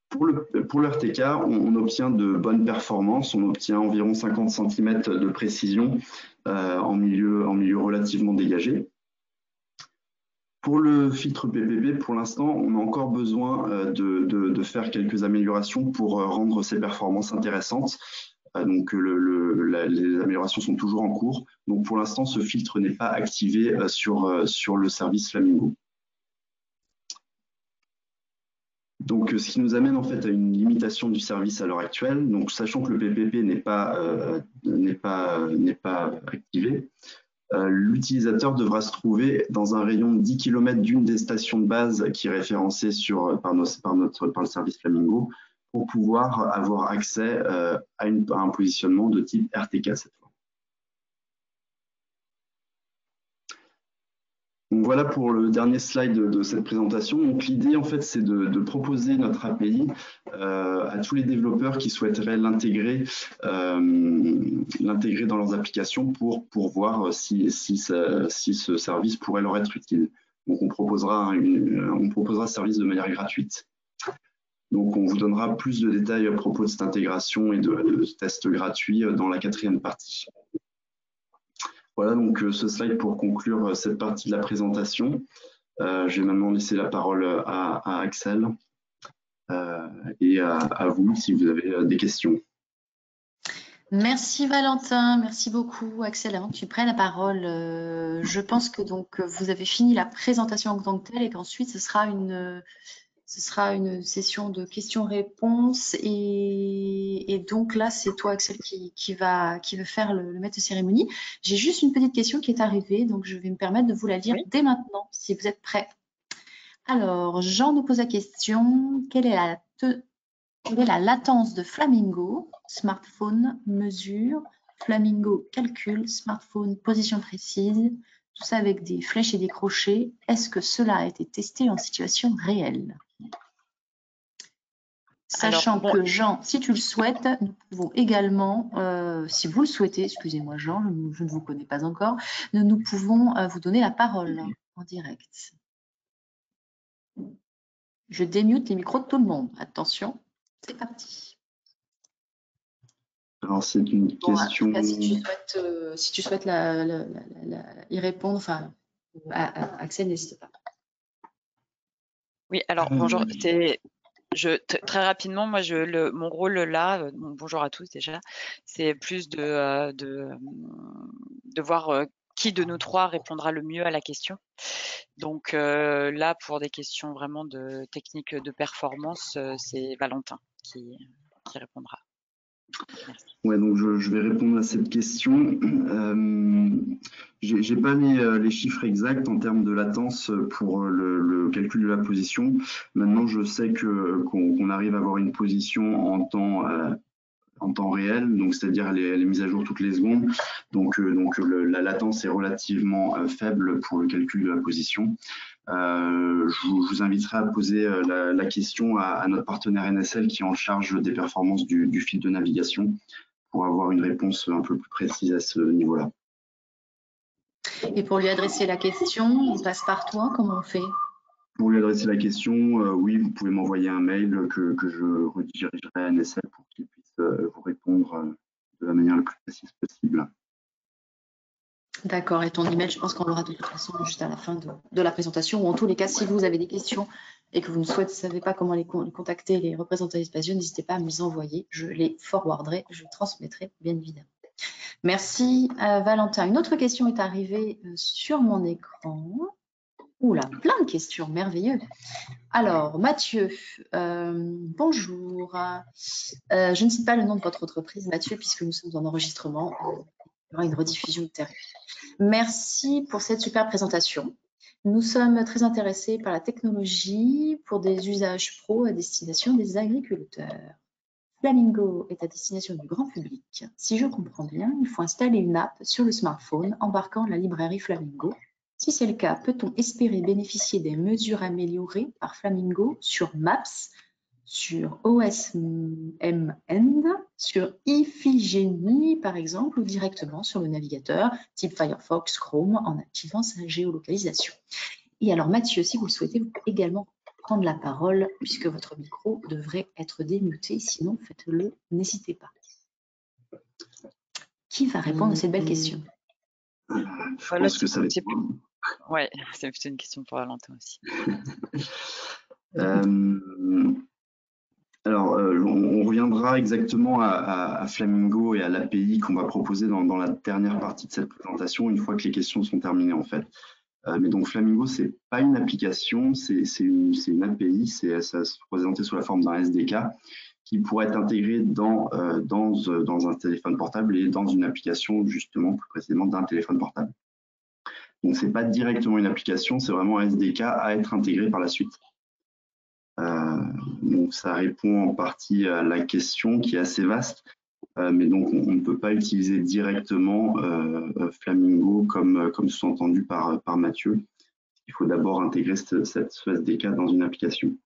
Speaker 3: Pour le RTK, on obtient de bonnes performances, on obtient environ 50 cm de précision en milieu relativement dégagé. Pour le filtre PPP, pour l'instant, on a encore besoin de faire quelques améliorations pour rendre ces performances intéressantes. Donc les améliorations sont toujours en cours. Donc pour l'instant, ce filtre n'est pas activé sur le service Flamingo. Donc, ce qui nous amène en fait à une limitation du service à l'heure actuelle. Donc, sachant que le PPP n'est pas activé, l'utilisateur devra se trouver dans un rayon de 10 km d'une des stations de base qui est référencée par le service Flamingo pour pouvoir avoir accès à un positionnement de type RTK cette fois. Donc voilà pour le dernier slide de cette présentation. Donc l'idée en fait c'est de proposer notre API à tous les développeurs qui souhaiteraient l'intégrer dans leurs applications pour voir si ce service pourrait leur être utile. Donc on proposera ce service de manière gratuite. Donc on vous donnera plus de détails à propos de cette intégration et de tests gratuits dans la 4e partie. Voilà donc ce slide pour conclure cette partie de la présentation. Je vais maintenant laisser la parole à Axel et à vous si vous avez des questions.
Speaker 2: Merci Valentin, merci beaucoup. Excellent, tu prends la parole. Je pense que donc vous avez fini la présentation en tant que telle et qu'ensuite ce sera une session de questions-réponses et donc là c'est toi Axel qui va faire le maître de cérémonie. J'ai juste une petite question qui est arrivée, donc je vais me permettre de vous la lire dès maintenant si vous êtes prêts. Alors Jean nous pose la question, quelle est la latence de Flamingo? Smartphone, mesure, Flamingo, calcul, smartphone, position précise, tout ça avec des flèches et des crochets. Est-ce que cela a été testé en situation réelle? Sachant que Jean, si tu le souhaites, nous pouvons également, si vous le souhaitez, excusez-moi Jean, je ne vous connais pas encore, nous pouvons vous donner la parole en direct. Je démute les micros de tout le monde. Attention, c'est parti.
Speaker 3: Alors, c'est une question.
Speaker 2: En tout cas, si tu souhaites y répondre, enfin, Axel, n'hésite pas.
Speaker 4: Oui, alors bonjour. Très rapidement, moi, mon rôle là, bonjour à tous déjà, c'est plus de voir qui de nous trois répondra le mieux à la question. Donc là, pour des questions vraiment de technique de performance, c'est Valentin qui répondra. Merci.
Speaker 3: Ouais, donc je vais répondre à cette question. J'ai pas les chiffres exacts en termes de latence pour le calcul de la position. Maintenant, je sais qu'on arrive à avoir une position en temps réel, donc c'est-à-dire elle est mise à jour toutes les secondes. Donc la latence est relativement faible pour le calcul de la position. Je vous inviterai à poser la question à notre partenaire NSL qui est en charge des performances du fil de navigation pour avoir une réponse un peu plus précise à ce niveau-là.
Speaker 2: Et pour lui adresser la question, on passe par toi, comment on fait?
Speaker 3: Pour lui adresser la question, oui, vous pouvez m'envoyer un mail que je redirigerai à NSL pour qu'il puisse vous répondre de la manière la plus précise possible.
Speaker 2: D'accord, et ton email, je pense qu'on l'aura de toute façon juste à la fin de la présentation, ou en tous les cas, si vous avez des questions et que vous ne savez pas comment les contacter, les représentants espaciaux, n'hésitez pas à me les envoyer, je les forwarderai, je les transmettrai, bien évidemment. Merci Valentin. Une autre question est arrivée sur mon écran. Oula, plein de questions, merveilleux. Alors, Mathieu, bonjour. Je ne cite pas le nom de votre entreprise, Mathieu, puisque nous sommes en enregistrement. Il y aura une rediffusion ultérieure. Merci pour cette super présentation. Nous sommes très intéressés par la technologie pour des usages pro à destination des agriculteurs. Flamingo est à destination du grand public. Si je comprends bien, il faut installer une app sur le smartphone embarquant la librairie Flamingo. Si c'est le cas, peut-on espérer bénéficier des mesures améliorées par Flamingo sur Maps, sur OSMN, sur Iphigénie par exemple, ou directement sur le navigateur type Firefox, Chrome en activant sa géolocalisation? Et alors Mathieu, si vous le souhaitez, vous pouvez également prendre la parole puisque votre micro devrait être démuté, sinon faites-le, n'hésitez pas. Qui va répondre à cette belle question?
Speaker 3: Je pense que ça va être...
Speaker 4: Ouais, c'est plutôt une question pour Valentin aussi.
Speaker 3: Alors, on reviendra exactement à Flamingo et à l'API qu'on va proposer dans la dernière partie de cette présentation, une fois que les questions sont terminées en fait. Mais donc Flamingo, c'est pas une application, c'est une API, ça se présentait sous la forme d'un SDK qui pourrait être intégré dans un téléphone portable et dans une application justement plus précisément d'un téléphone portable. Donc c'est pas directement une application, c'est vraiment un SDK à être intégré par la suite. Donc ça répond en partie à la question qui est assez vaste, mais donc on ne peut pas utiliser directement Flamingo comme sous-entendu par Mathieu. Il faut d'abord intégrer ce SDK dans une application.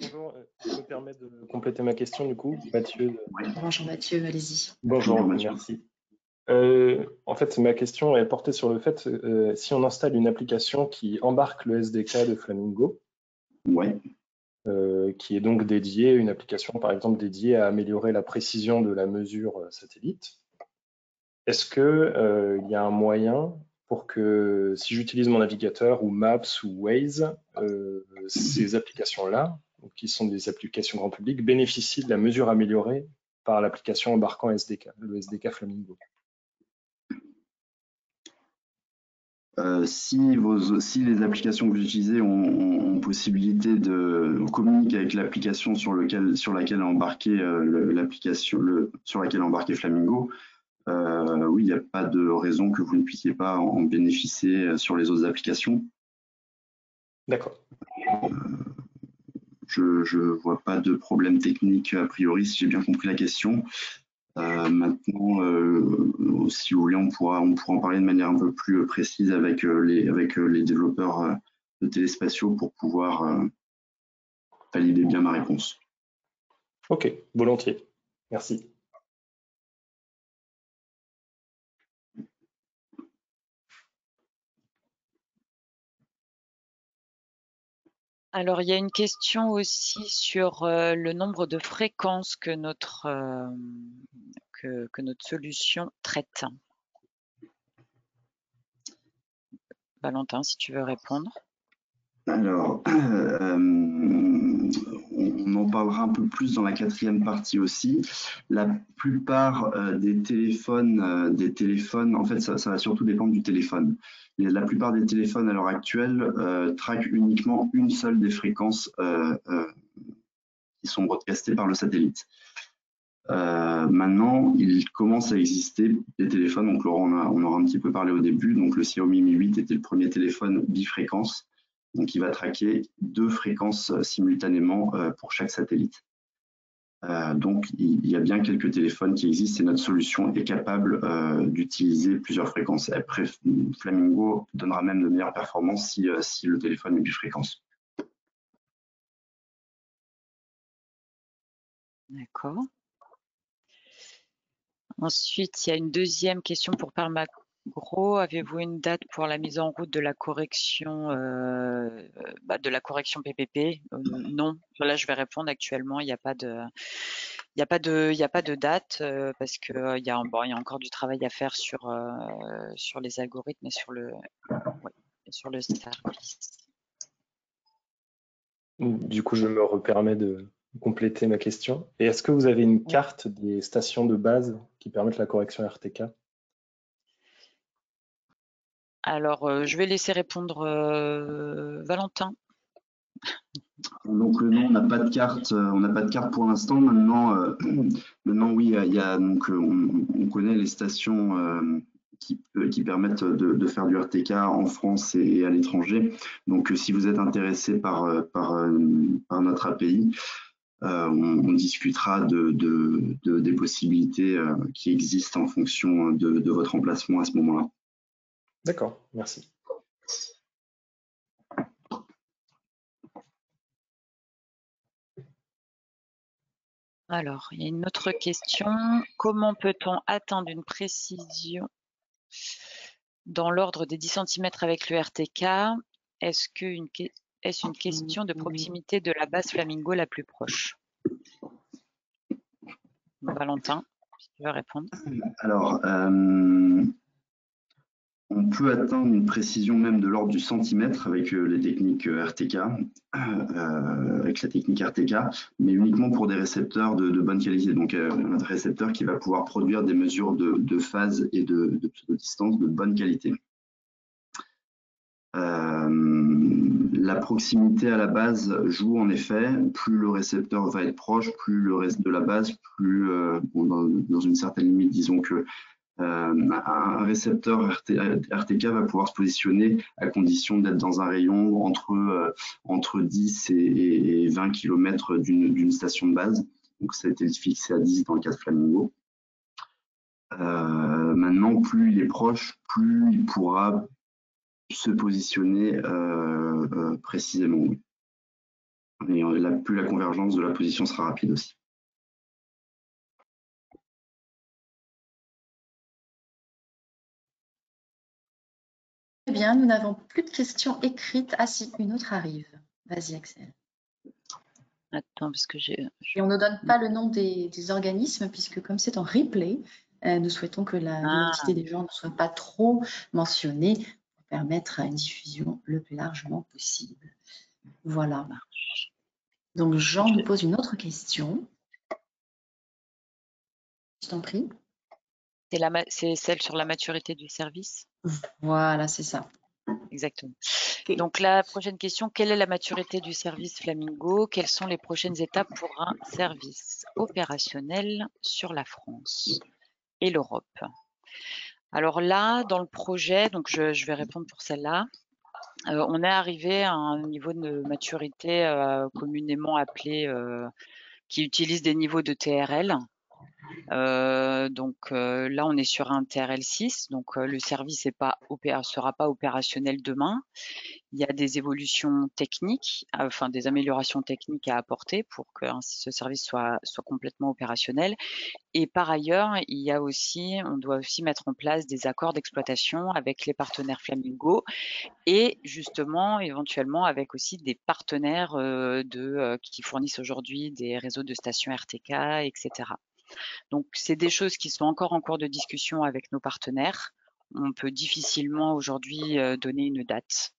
Speaker 5: Bonjour, je me permets de compléter ma question du coup, Mathieu.
Speaker 2: Bonjour Mathieu, allez-y.
Speaker 5: Bonjour, merci. En fait, ma question est portée sur le fait, si on installe une application qui embarque le SDK de Flamingo,
Speaker 3: ouais.
Speaker 5: Qui est donc dédiée, une application par exemple dédiée à améliorer la précision de la mesure satellite, est-ce qu'il y a un moyen pour que si j'utilise mon navigateur ou Maps ou Waze, ces applications-là, qui sont des applications grand public, bénéficient de la mesure améliorée par l'application embarquant SDK, le SDK Flamingo.
Speaker 3: Si les applications que vous utilisez ont possibilité de communiquer avec l'application sur laquelle est embarqué sur laquelle est embarqué Flamingo, oui, il n'y a pas de raison que vous ne puissiez pas en bénéficier sur les autres applications.
Speaker 5: D'accord.
Speaker 3: Je ne vois pas de problème technique a priori, si j'ai bien compris la question. Maintenant, si vous voulez, on pourra en parler de manière un peu plus précise avec les développeurs de téléspatiaux pour pouvoir valider bien ma réponse.
Speaker 5: Ok, volontiers. Merci.
Speaker 4: Alors, il y a une question aussi sur le nombre de fréquences que notre solution traite. Valentin, si tu veux répondre.
Speaker 3: Alors, on en parlera un peu plus dans la 4e partie aussi. La plupart des téléphones, en fait, ça va surtout dépendre du téléphone. La plupart des téléphones à l'heure actuelle traquent uniquement une seule des fréquences qui sont broadcastées par le satellite. Maintenant, il commence à exister des téléphones, donc Laurent, on aura un petit peu parlé au début, donc le Xiaomi Mi 8 était le premier téléphone bifréquence. Donc, il va traquer 2 fréquences simultanément pour chaque satellite. Donc, il y a bien quelques téléphones qui existent et notre solution est capable d'utiliser plusieurs fréquences. Après, Flamingo donnera même de meilleures performances si le téléphone est bifréquence.
Speaker 4: D'accord. Ensuite, il y a une deuxième question pour Permagro. Avez-vous une date pour la mise en route de la correction PPP? Non. Là, je vais répondre actuellement. Il n'y a pas de date parce que il y a encore du travail à faire sur les algorithmes et sur le service.
Speaker 5: Du coup, je me repermets de compléter ma question. Et est-ce que vous avez une carte des stations de base qui permettent la correction RTK?
Speaker 3: Alors,
Speaker 4: je vais laisser répondre Valentin.
Speaker 3: Donc non, on n'a pas de carte, pour l'instant. Maintenant, oui, donc on connaît les stations qui permettent de faire du RTK en France et à l'étranger. Donc si vous êtes intéressé par notre API, on discutera des possibilités qui existent en fonction de votre emplacement à ce moment-là.
Speaker 5: D'accord, merci.
Speaker 4: Alors, il y a une autre question. Comment peut-on atteindre une précision dans l'ordre des 10 cm avec le RTK? Est-ce une question de proximité de la base Flamingo la plus proche? Valentin, si tu veux répondre.
Speaker 3: Alors, on peut atteindre une précision même de l'ordre du centimètre avec les techniques RTK, avec la technique RTK, mais uniquement pour des récepteurs de bonne qualité. Donc, un récepteur qui va pouvoir produire des mesures de phase et de pseudo-distance de bonne qualité. La proximité à la base joue en effet. Plus le récepteur va être proche, plus le reste de la base, plus dans une certaine limite, disons que un récepteur RTK va pouvoir se positionner à condition d'être dans un rayon entre 10 et 20 km d'une station de base. Donc ça a été fixé à 10 dans le cas de Flamingo. Maintenant, plus il est proche, plus il pourra se positionner précisément. Et plus la convergence de la position sera rapide aussi.
Speaker 2: Très bien, nous n'avons plus de questions écrites. Ah si, une autre arrive. Vas-y, Axel.
Speaker 4: Attends, parce que
Speaker 2: Et on ne donne pas le nom des organismes, puisque comme c'est en replay, Nous souhaitons que l'identité des gens ne soit pas trop mentionnée pour permettre une diffusion le plus largement possible. Voilà. Donc, Jean nous pose une autre question. Je t'en prie.
Speaker 4: C'est celle sur la maturité du service?
Speaker 2: Voilà, c'est ça.
Speaker 4: Exactement.
Speaker 2: Okay.
Speaker 4: Donc, la prochaine question, quelle est la maturité du service Flamingo? Quelles sont les prochaines étapes pour un service opérationnel sur la France et l'Europe? Alors là, dans le projet, donc je vais répondre pour celle-là, on est arrivé à un niveau de maturité communément appelé, qui utilise des niveaux de TRL. Donc là, on est sur un TRL 6, donc le service sera pas opérationnel demain. Il y a des évolutions techniques, enfin des améliorations techniques à apporter pour que ce service soit complètement opérationnel. Et par ailleurs, on doit aussi mettre en place des accords d'exploitation avec les partenaires Flamingo et justement, éventuellement, avec aussi des partenaires qui fournissent aujourd'hui des réseaux de stations RTK, etc. Donc, c'est des choses qui sont encore en cours de discussion avec nos partenaires. On peut difficilement aujourd'hui donner une date.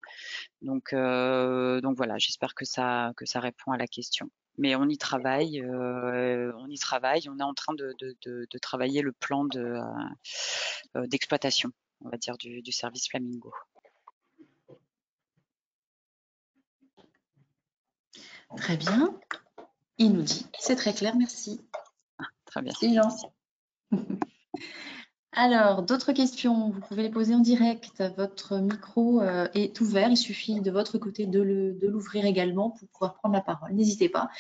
Speaker 4: Donc voilà, j'espère que ça répond à la question. Mais on y travaille, on est en train de travailler le plan d'exploitation, on va dire, du service Flamingo.
Speaker 2: Très bien. Il nous dit, c'est très clair, merci.
Speaker 4: Très bien.
Speaker 2: Merci, Jean. Alors, d'autres questions, vous pouvez les poser en direct. Votre micro est ouvert. Il suffit de votre côté de l'ouvrir également pour pouvoir prendre la parole. N'hésitez pas.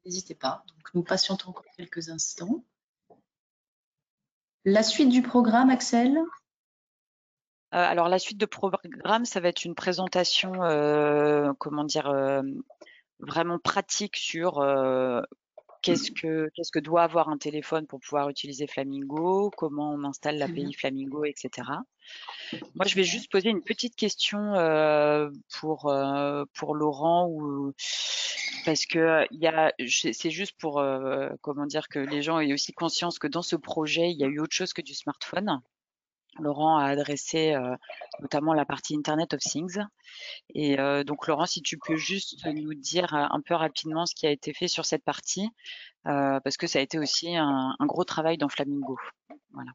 Speaker 2: N'hésitez pas. Donc, nous patientons encore quelques instants. La suite du programme, Axel?
Speaker 4: Alors, la suite de programme, ça va être une présentation, comment dire, vraiment pratique sur qu'est-ce que doit avoir un téléphone pour pouvoir utiliser Flamingo, comment on installe l'API Flamingo, etc. Moi, je vais juste poser une petite question pour Laurent, parce que c'est juste pour comment dire, que les gens aient aussi conscience que dans ce projet, il y a eu autre chose que du smartphone. Laurent a adressé notamment la partie Internet of Things. Et donc, Laurent, si tu peux juste nous dire un peu rapidement ce qui a été fait sur cette partie, parce que ça a été aussi un gros travail dans Flamingo. Voilà.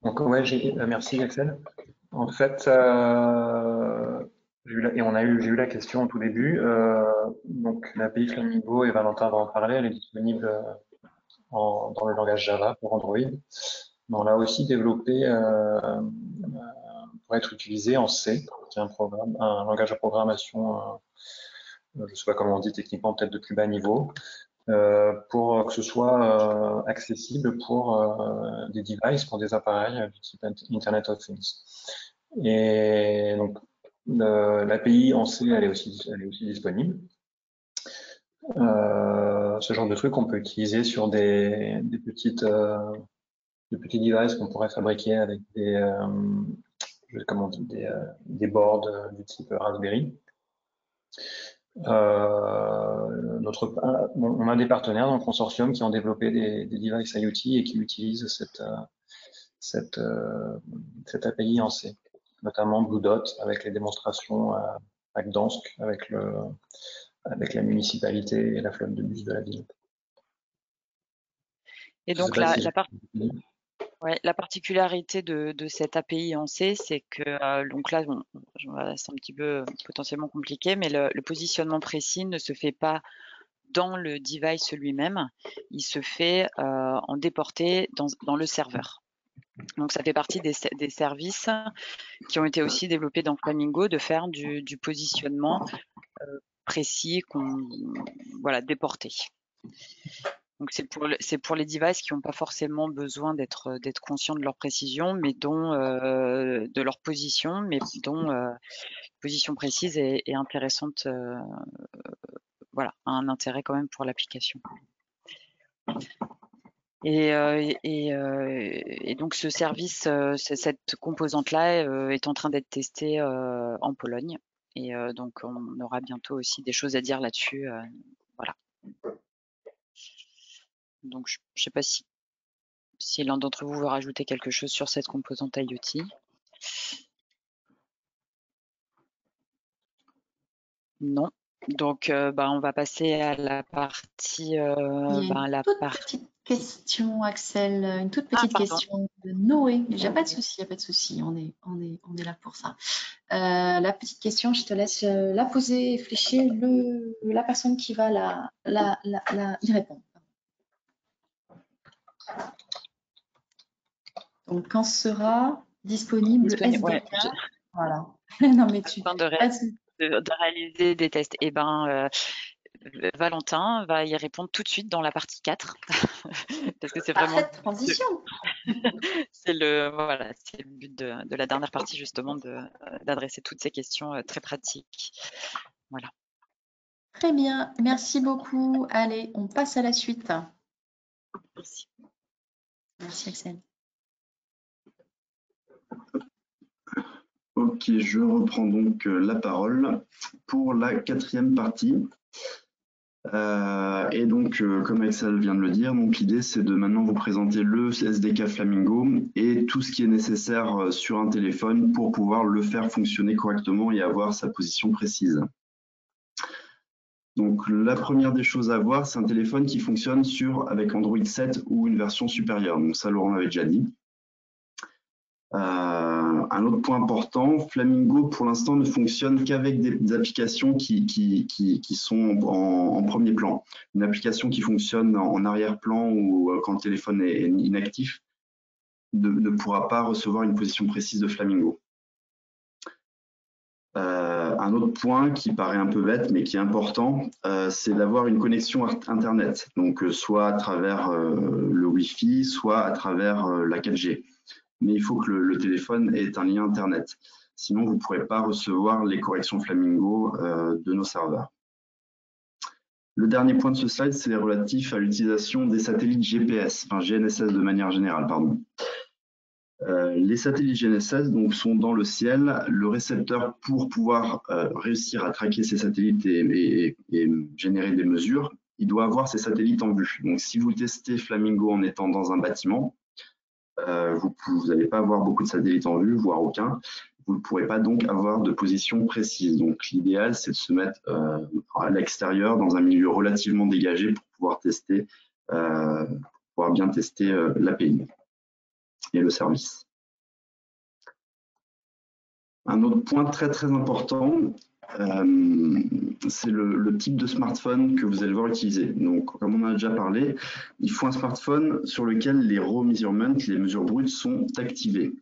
Speaker 1: Donc, ouais, merci Axel. En fait, j'ai eu la question au tout début. Donc, l'API Flamingo, et Valentin va en parler, elle est disponible dans le langage Java pour Android. Mais on l'a aussi développé pour être utilisé en C, qui est un langage de programmation, je ne sais pas comment on dit techniquement, peut-être de plus bas niveau, pour que ce soit accessible pour des devices, pour des appareils du type Internet of Things. Et donc, l'API en C, elle est aussi disponible. Ce genre de truc, on peut utiliser sur des petits devices qu'on pourrait fabriquer avec des boards du type Raspberry. On a des partenaires dans le consortium qui ont développé des devices IoT et qui utilisent cette API en C, notamment Blue Dot avec les démonstrations à Gdansk avec la municipalité et la flotte de bus de la ville.
Speaker 4: Et donc la particularité de cette API en C, c'est que donc là, c'est un petit peu potentiellement compliqué, mais le positionnement précis ne se fait pas dans le device lui-même, il se fait en déporté dans le serveur. Donc ça fait partie des services qui ont été aussi développés dans Flamingo de faire du positionnement précis déporté. Donc c'est pour les devices qui n'ont pas forcément besoin d'être conscients de leur précision, mais de leur position, mais dont position précise est intéressante, a un intérêt quand même pour l'application. Et donc ce service, cette composante-là est en train d'être testée en Pologne. Et donc on aura bientôt aussi des choses à dire là-dessus. Voilà. Donc, je ne sais pas si l'un d'entre vous veut rajouter quelque chose sur cette composante IoT. Non. Donc, on va passer à la partie.
Speaker 2: Il y a une toute petite question, Axel, une toute petite question de Noé. Il n'y a pas de souci, il n'y a pas de souci. On est là pour ça. La petite question, je te laisse la poser et flécher la personne qui va y répondre. Donc, quand sera disponible SDK,
Speaker 4: ouais.
Speaker 2: Voilà. Non, mais
Speaker 4: Afin de réaliser des tests. Eh ben, Valentin va y répondre tout de suite dans la partie 4. Parce que c'est vraiment
Speaker 2: parfaite transition.
Speaker 4: c'est le but de la dernière partie, justement, d'adresser toutes ces questions très pratiques. Voilà.
Speaker 2: Très bien, merci beaucoup. Allez, on passe à la suite.
Speaker 4: Merci.
Speaker 2: Merci, Axel.
Speaker 3: Ok, je reprends donc la parole pour la 4e partie. Et donc, comme Axel vient de le dire, l'idée c'est de maintenant vous présenter le SDK Flamingo et tout ce qui est nécessaire sur un téléphone pour pouvoir le faire fonctionner correctement et avoir sa position précise. Donc, la première des choses à voir, c'est un téléphone qui fonctionne avec Android 7 ou une version supérieure. Donc ça, Laurent l'avait déjà dit. Un autre point important, Flamingo pour l'instant ne fonctionne qu'avec des applications qui sont en premier plan. Une application qui fonctionne en arrière-plan ou quand le téléphone est inactif ne pourra pas recevoir une position précise de Flamingo. Un autre point qui paraît un peu bête mais qui est important, c'est d'avoir une connexion Internet, donc soit à travers le Wi-Fi, soit à travers la 4G. Mais il faut que le téléphone ait un lien Internet. Sinon, vous ne pourrez pas recevoir les corrections Flamingo de nos serveurs. Le dernier point de ce slide, c'est relatif à l'utilisation des satellites GPS, enfin GNSS de manière générale, pardon. Les satellites GNSS donc, sont dans le ciel. Le récepteur, pour pouvoir réussir à traquer ces satellites et générer des mesures, il doit avoir ces satellites en vue. Donc, si vous testez Flamingo en étant dans un bâtiment, vous n'allez pas avoir beaucoup de satellites en vue, voire aucun. Vous ne pourrez pas donc avoir de position précise. Donc l'idéal, c'est de se mettre à l'extérieur, dans un milieu relativement dégagé pour pouvoir tester, bien tester l'API et le service. Un autre point très très important, c'est le type de smartphone que vous allez devoir utiliser. Donc, comme on en a déjà parlé, il faut un smartphone sur lequel les raw measurements, les mesures brutes, sont activées.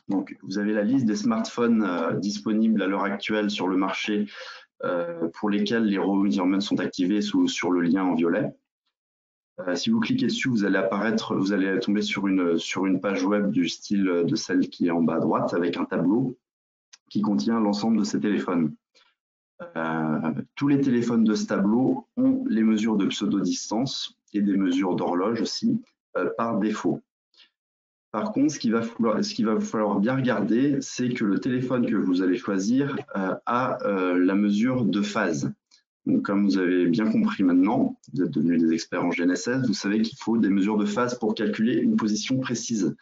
Speaker 3: Donc, vous avez la liste des smartphones disponibles à l'heure actuelle sur le marché pour lesquels les raw measurements sont activés sur le lien en violet. Si vous cliquez dessus, vous allez tomber sur une page web du style de celle qui est en bas à droite avec un tableau qui contient l'ensemble de ces téléphones. Tous les téléphones de ce tableau ont les mesures de pseudo-distance et des mesures d'horloge aussi par défaut. Par contre, ce qu'il va falloir bien regarder, c'est que le téléphone que vous allez choisir a la mesure de phase. Donc, comme vous avez bien compris maintenant, vous êtes devenus des experts en GNSS, vous savez qu'il faut des mesures de phase pour calculer une position précise.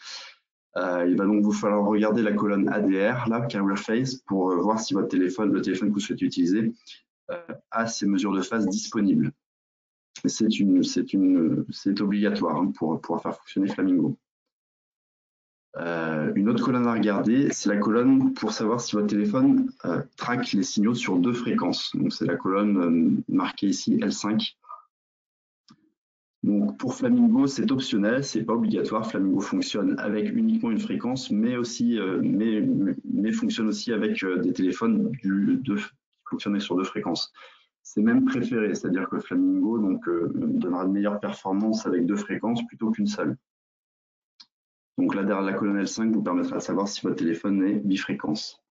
Speaker 3: Il va donc vous falloir regarder la colonne ADR, là, Carrier Phase, pour voir si le téléphone que vous souhaitez utiliser a ces mesures de phase disponibles. C'est obligatoire pour pouvoir faire fonctionner Flamingo. Une autre colonne à regarder, c'est la colonne pour savoir si votre téléphone traque les signaux sur 2 fréquences. Donc c'est la colonne marquée ici L5. Donc pour Flamingo, c'est optionnel, c'est pas obligatoire. Flamingo fonctionne avec uniquement une fréquence, mais fonctionne aussi avec des téléphones qui fonctionnent sur 2 fréquences. C'est même préféré, c'est-à-dire que Flamingo donnera de meilleures performances avec 2 fréquences plutôt qu'une seule. Donc là, derrière la colonne L5 vous permettra de savoir si votre téléphone est bifréquence.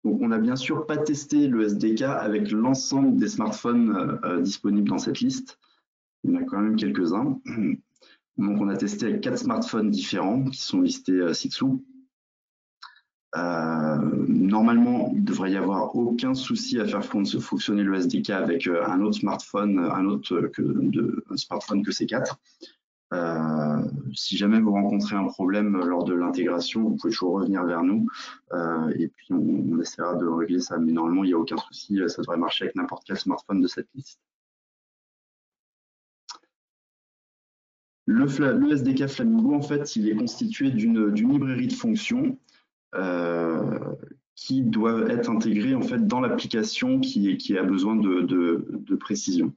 Speaker 3: Donc on n'a bien sûr pas testé le SDK avec l'ensemble des smartphones disponibles dans cette liste. Il y en a quand même quelques-uns. Donc on a testé avec 4 smartphones différents qui sont listés ci-dessous. Normalement, il ne devrait y avoir aucun souci à faire fonctionner le SDK avec un autre smartphone, un smartphone que C4. Si jamais vous rencontrez un problème lors de l'intégration, vous pouvez toujours revenir vers nous et puis on essaiera de régler ça. Mais normalement, il n'y a aucun souci, ça devrait marcher avec n'importe quel smartphone de cette liste. Le SDK Flamingo, en fait, il est constitué d'une librairie de fonctions qui doivent être intégrées en fait dans l'application qui a besoin de précision.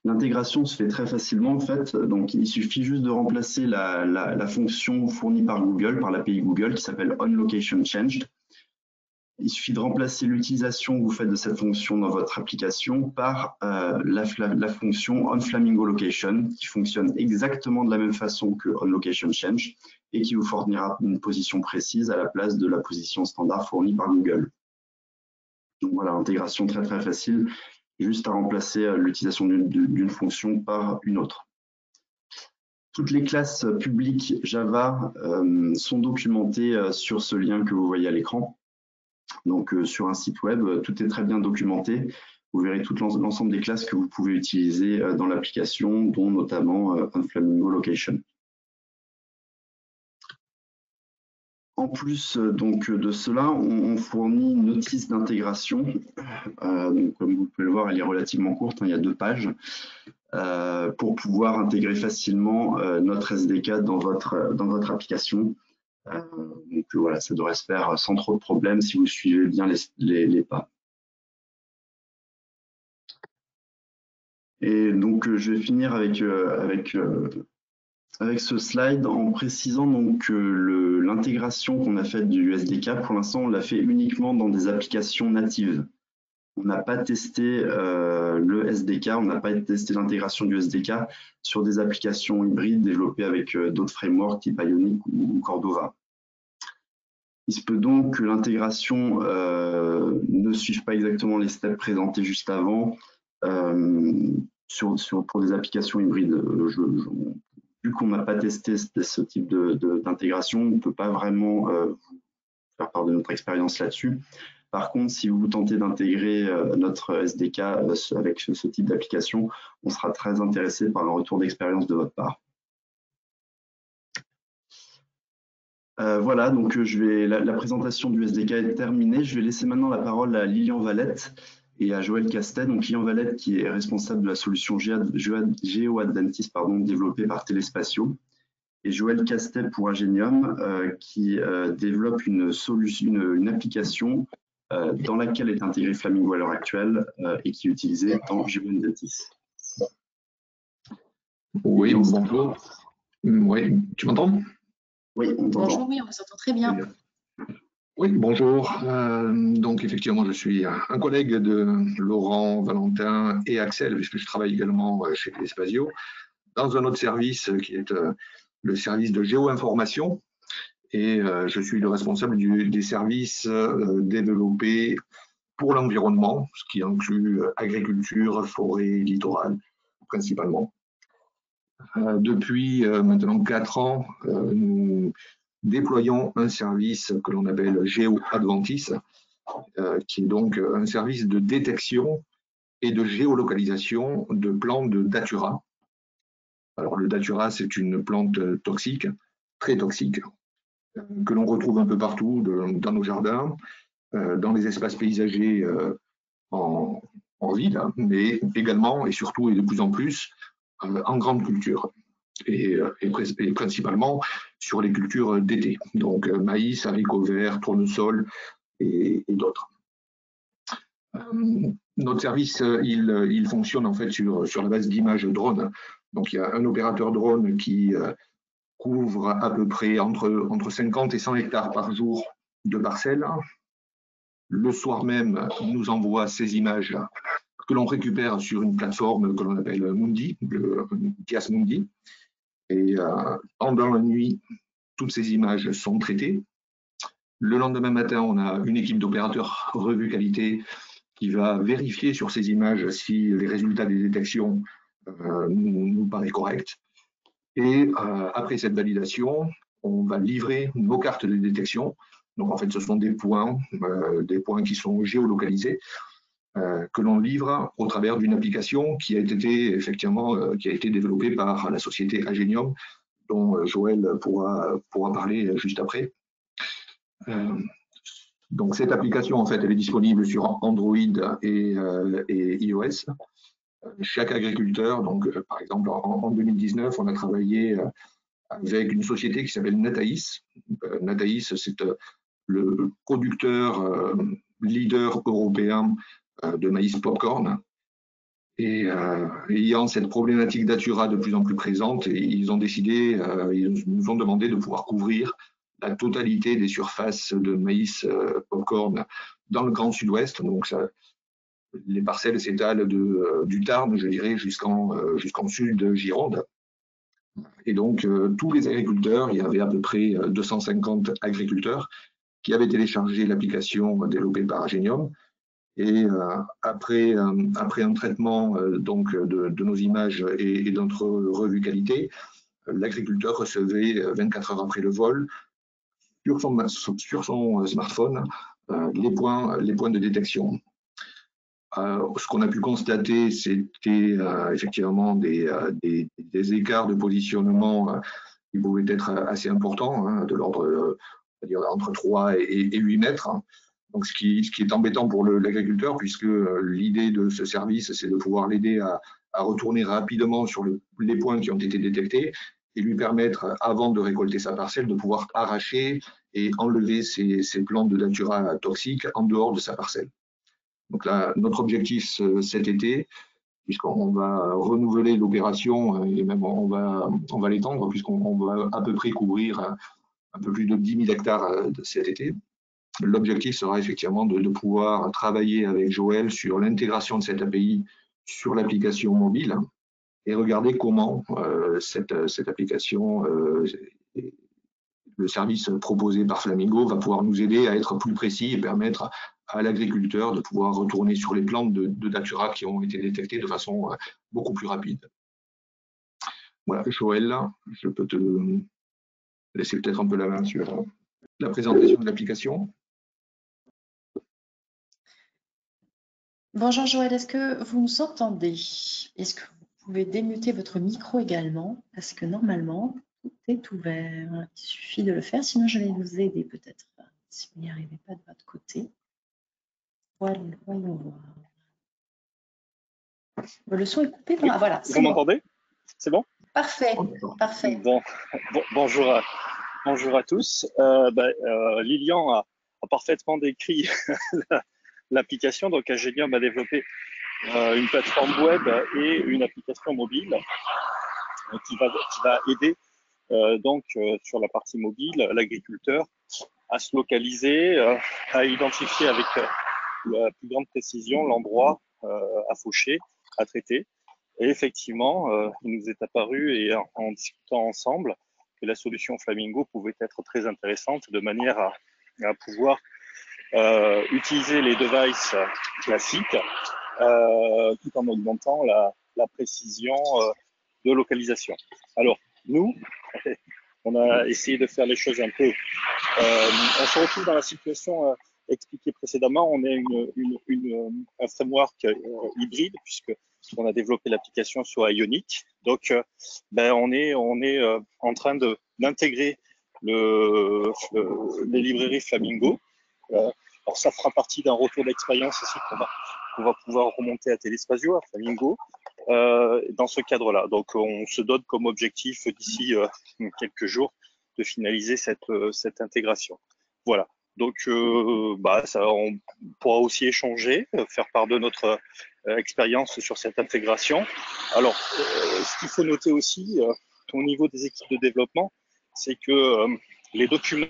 Speaker 3: L'intégration se fait très facilement en fait, donc il suffit juste de remplacer la fonction fournie par Google, par l'API Google qui s'appelle onLocationChanged. Il suffit de remplacer l'utilisation que vous faites de cette fonction dans votre application par la fonction onFlamingoLocation qui fonctionne exactement de la même façon que onLocationChange et qui vous fournira une position précise à la place de la position standard fournie par Google. Donc voilà, intégration très très facile, juste à remplacer l'utilisation d'une fonction par une autre. Toutes les classes publiques Java sont documentées sur ce lien que vous voyez à l'écran. Donc sur un site web, tout est très bien documenté. Vous verrez tout l'ensemble des classes que vous pouvez utiliser dans l'application, dont notamment onFlamingoLocation. En plus donc de cela, on fournit une notice d'intégration. Comme vous pouvez le voir, elle est relativement courte, hein, il y a 2 pages, pour pouvoir intégrer facilement notre SDK dans votre application. Donc voilà, ça devrait se faire sans trop de problèmes si vous suivez bien les pas. Et donc je vais finir avec ce slide en précisant donc que l'intégration qu'on a faite du SDK, pour l'instant, on l'a fait uniquement dans des applications natives. On n'a pas testé le SDK, on n'a pas testé l'intégration du SDK sur des applications hybrides développées avec d'autres frameworks type Ionic ou Cordova. Il se peut donc que l'intégration ne suive pas exactement les steps présentés juste avant pour des applications hybrides. Vu qu'on n'a pas testé ce type d'intégration, on ne peut pas vraiment faire part de notre expérience là-dessus. Par contre, si vous tentez d'intégrer notre SDK avec ce type d'application, on sera très intéressé par un retour d'expérience de votre part. Voilà, donc la présentation du SDK est terminée. Je vais laisser maintenant la parole à Lilian Valette et à Joël Castet. Donc Lilian Valette qui est responsable de la solution GeoAdventis développée par Téléspatio, et Joël Castet pour Agenium qui développe une application dans laquelle est intégré Flamingo à l'heure actuelle et qui est utilisée dans GeoAdventis.
Speaker 6: Oui, bonjour. Oui, tu m'entends?
Speaker 3: Oui, on t'entend.
Speaker 2: Bonjour, oui, on vous entend très bien.
Speaker 6: Oui, bonjour. Donc, effectivement, je suis un collègue de Laurent, Valentin et Axel, puisque je travaille également chez Téléspatio, dans un autre service qui est le service de géo-information. Et je suis le responsable des services développés pour l'environnement, ce qui inclut agriculture, forêt, littoral, principalement. Depuis maintenant 4 ans, nous déployons un service que l'on appelle GeoAdventis, qui est donc un service de détection et de géolocalisation de plantes de datura. Alors le datura, c'est une plante toxique, très toxique, que l'on retrouve un peu partout dans nos jardins, dans les espaces paysagers en ville, mais également et surtout et de plus en plus en grande culture et principalement sur les cultures d'été, donc maïs, haricots verts, tournesol et d'autres. Notre service, il fonctionne en fait sur la base d'images drone. Donc il y a un opérateur drone qui couvre à peu près entre 50 et 100 hectares par jour de parcelles. Le soir même, nous envoie ces images que l'on récupère sur une plateforme que l'on appelle Mundi, le GIAS Mundi. Et pendant la nuit, toutes ces images sont traitées. Le lendemain matin, on a une équipe d'opérateurs revue qualité qui va vérifier sur ces images si les résultats des détections nous paraissent corrects. Et après cette validation, on va livrer nos cartes de détection Donc en fait, ce sont des points qui sont géolocalisés, que l'on livre au travers d'une application qui a été effectivement développée par la société Agenium, dont Joël pourra parler juste après. Donc cette application, en fait, elle est disponible sur Android et iOS. Chaque agriculteur, donc par exemple en 2019, on a travaillé avec une société qui s'appelle Nataïs. Nataïs, c'est le producteur leader européen de maïs popcorn. Et ayant cette problématique Datura de plus en plus présente, ils ont décidé, ils nous ont demandé de pouvoir couvrir la totalité des surfaces de maïs popcorn dans le Grand Sud-Ouest. Donc les parcelles s'étalent du Tarn, je dirais, jusqu'en sud Gironde. Et donc tous les agriculteurs, il y avait à peu près 250 agriculteurs qui avaient téléchargé l'application développée par Agenium. Et après un traitement donc de nos images et de notre revue qualité, l'agriculteur recevait 24 heures après le vol sur son smartphone les points de détection. Ce qu'on a pu constater, c'était effectivement des écarts de positionnement qui pouvaient être assez importants, hein, de l'ordre entre 3 et 8 mètres. Donc, ce qui est embêtant pour l'agriculteur, puisque l'idée de ce service, c'est de pouvoir l'aider à retourner rapidement sur les points qui ont été détectés et lui permettre, avant de récolter sa parcelle, de pouvoir arracher et enlever ces plantes de Datura toxiques en dehors de sa parcelle. Donc là, notre objectif cet été, puisqu'on va renouveler l'opération et même on va l'étendre, puisqu'on va à peu près couvrir un peu plus de 10 000 hectares cet été. L'objectif sera effectivement de pouvoir travailler avec Joël sur l'intégration de cette API sur l'application mobile et regarder comment cette application, le service proposé par Flamingo, va pouvoir nous aider à être plus précis et permettre à l'agriculteur de pouvoir retourner sur les plantes de Datura qui ont été détectées de façon beaucoup plus rapide. Voilà, Joël, je peux te laisser peut-être un peu la main sur la présentation de l'application.
Speaker 2: Bonjour Joël, est-ce que vous nous entendez? Est-ce que vous pouvez démuter votre micro également? Parce que normalement, tout est ouvert. Il suffit de le faire, sinon je vais vous aider peut-être, si vous n'y arrivez pas de votre côté. Voyons voir. Le son est coupé.
Speaker 7: Oui.
Speaker 2: Voilà.
Speaker 7: Vous m'entendez? C'est bon?
Speaker 2: Parfait, parfait.
Speaker 7: Bon, bonjour à tous. Lilian a parfaitement décrit l'application. Donc, Agenium a développé une plateforme web et une application mobile qui va aider sur la partie mobile l'agriculteur à se localiser, à identifier avec la plus grande précision l'endroit à faucher, à traiter. Et effectivement, il nous est apparu, et en discutant ensemble, que la solution Flamingo pouvait être très intéressante de manière à pouvoir utiliser les devices classiques tout en augmentant la précision de localisation. Alors, nous, on a essayé de faire les choses un peu. On se retrouve dans la situation expliquée précédemment. On est un framework hybride, puisque on a développé l'application sur Ionic. Donc, on est en train d'intégrer les librairies Flamingo. Alors, ça fera partie d'un retour d'expérience aussi qu'on va pouvoir remonter à Téléspazio, à Flamingo, dans ce cadre-là. Donc, on se donne comme objectif d'ici quelques jours de finaliser cette intégration. Voilà. Donc, on pourra aussi échanger, faire part de notre expérience sur cette intégration. Alors, ce qu'il faut noter aussi au niveau des équipes de développement, c'est que les documents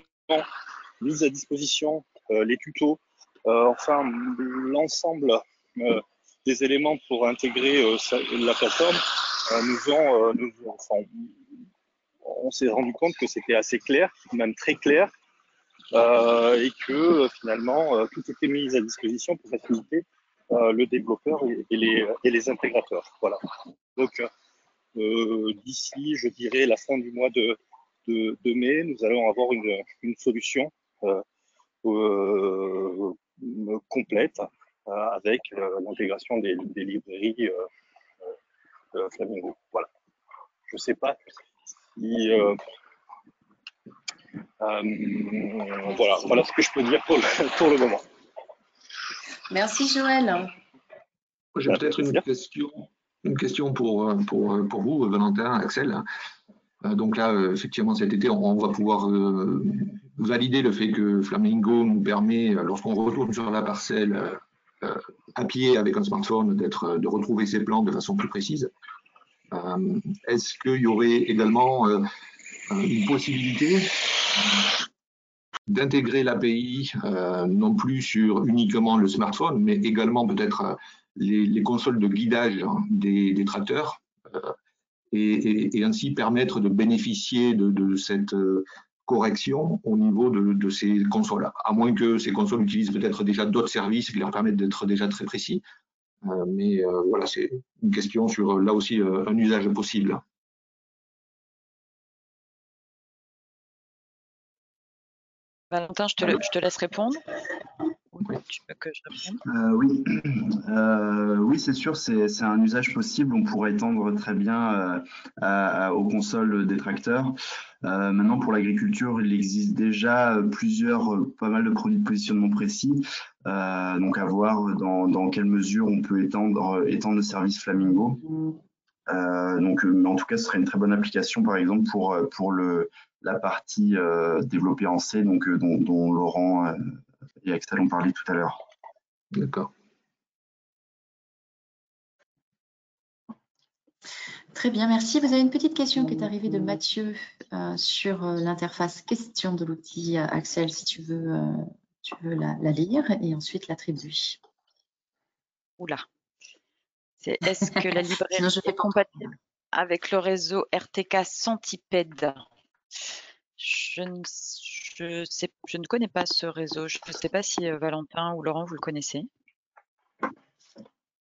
Speaker 7: mis à disposition, les tutos, enfin l'ensemble des éléments pour intégrer la plateforme, on s'est rendu compte que c'était assez clair, même très clair, et que finalement tout était mis à disposition pour faciliter le développeur et les intégrateurs. Voilà. Donc d'ici, je dirais, la fin du mois de mai, nous allons avoir une solution complète avec l'intégration des librairies Flamingo. Voilà. Je ne sais pas si voilà ce que je peux dire pour le moment.
Speaker 2: Merci Joël.
Speaker 6: J'ai peut-être une question pour vous, Valentin, Axel. Donc là, effectivement, cet été, on va pouvoir valider le fait que Flamingo nous permet, lorsqu'on retourne sur la parcelle à pied avec un smartphone, de retrouver ses plans de façon plus précise. Est-ce qu'il y aurait également une possibilité d'intégrer l'API non plus sur uniquement le smartphone, mais également peut-être les consoles de guidage des tracteurs et ainsi permettre de bénéficier de cette correction au niveau de ces consoles, à moins que ces consoles utilisent peut-être déjà d'autres services qui leur permettent d'être déjà très précis. Mais voilà, c'est une question sur là aussi un usage possible.
Speaker 4: Valentin, je te laisse répondre.
Speaker 3: Oui.
Speaker 4: Tu veux que je réponde?
Speaker 3: Oui, c'est sûr, c'est un usage possible. On pourrait étendre très bien aux consoles des tracteurs. Maintenant, pour l'agriculture, il existe déjà pas mal de produits de positionnement précis. Donc, à voir dans quelle mesure on peut étendre le service Flamingo. Mais en tout cas, ce serait une très bonne application, par exemple, pour la partie développée en C, donc dont Laurent et Axel ont parlé tout à l'heure.
Speaker 6: D'accord.
Speaker 2: Très bien, merci. Vous avez une petite question qui est arrivée de Mathieu sur l'interface question de l'outil. Axel, si tu veux la lire et ensuite l'attribuer.
Speaker 4: Oula. C'est est-ce que la librairie est compatible avec le réseau RTK Centipede? Je ne connais pas ce réseau. Je ne sais pas si Valentin ou Laurent, vous le connaissez.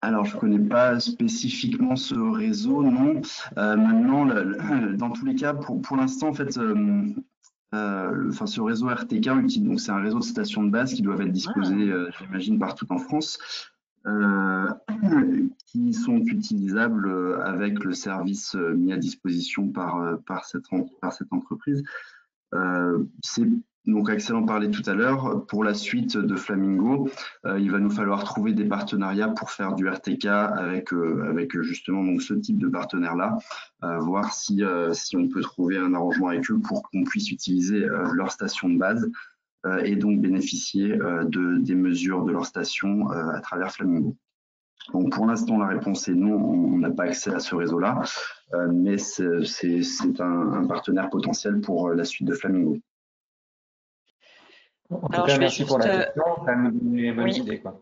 Speaker 3: Alors, je ne connais pas spécifiquement ce réseau, non. Maintenant, dans tous les cas, pour l'instant, en fait, ce réseau RTK, donc c'est un réseau de stations de base qui doivent être disposées, j'imagine, partout en France, qui sont utilisables avec le service mis à disposition par cette entreprise. Donc Axel en parlait tout à l'heure, pour la suite de Flamingo, il va nous falloir trouver des partenariats pour faire du RTK avec justement donc ce type de partenaire-là, voir si on peut trouver un arrangement avec eux pour qu'on puisse utiliser leur station de base et donc bénéficier des mesures de leur station à travers Flamingo. Donc pour l'instant, la réponse est non, on n'a pas accès à ce réseau-là, mais c'est un partenaire potentiel pour la suite de Flamingo.
Speaker 1: En tout cas, merci pour la question, ça nous donne des bonnes idées, quoi.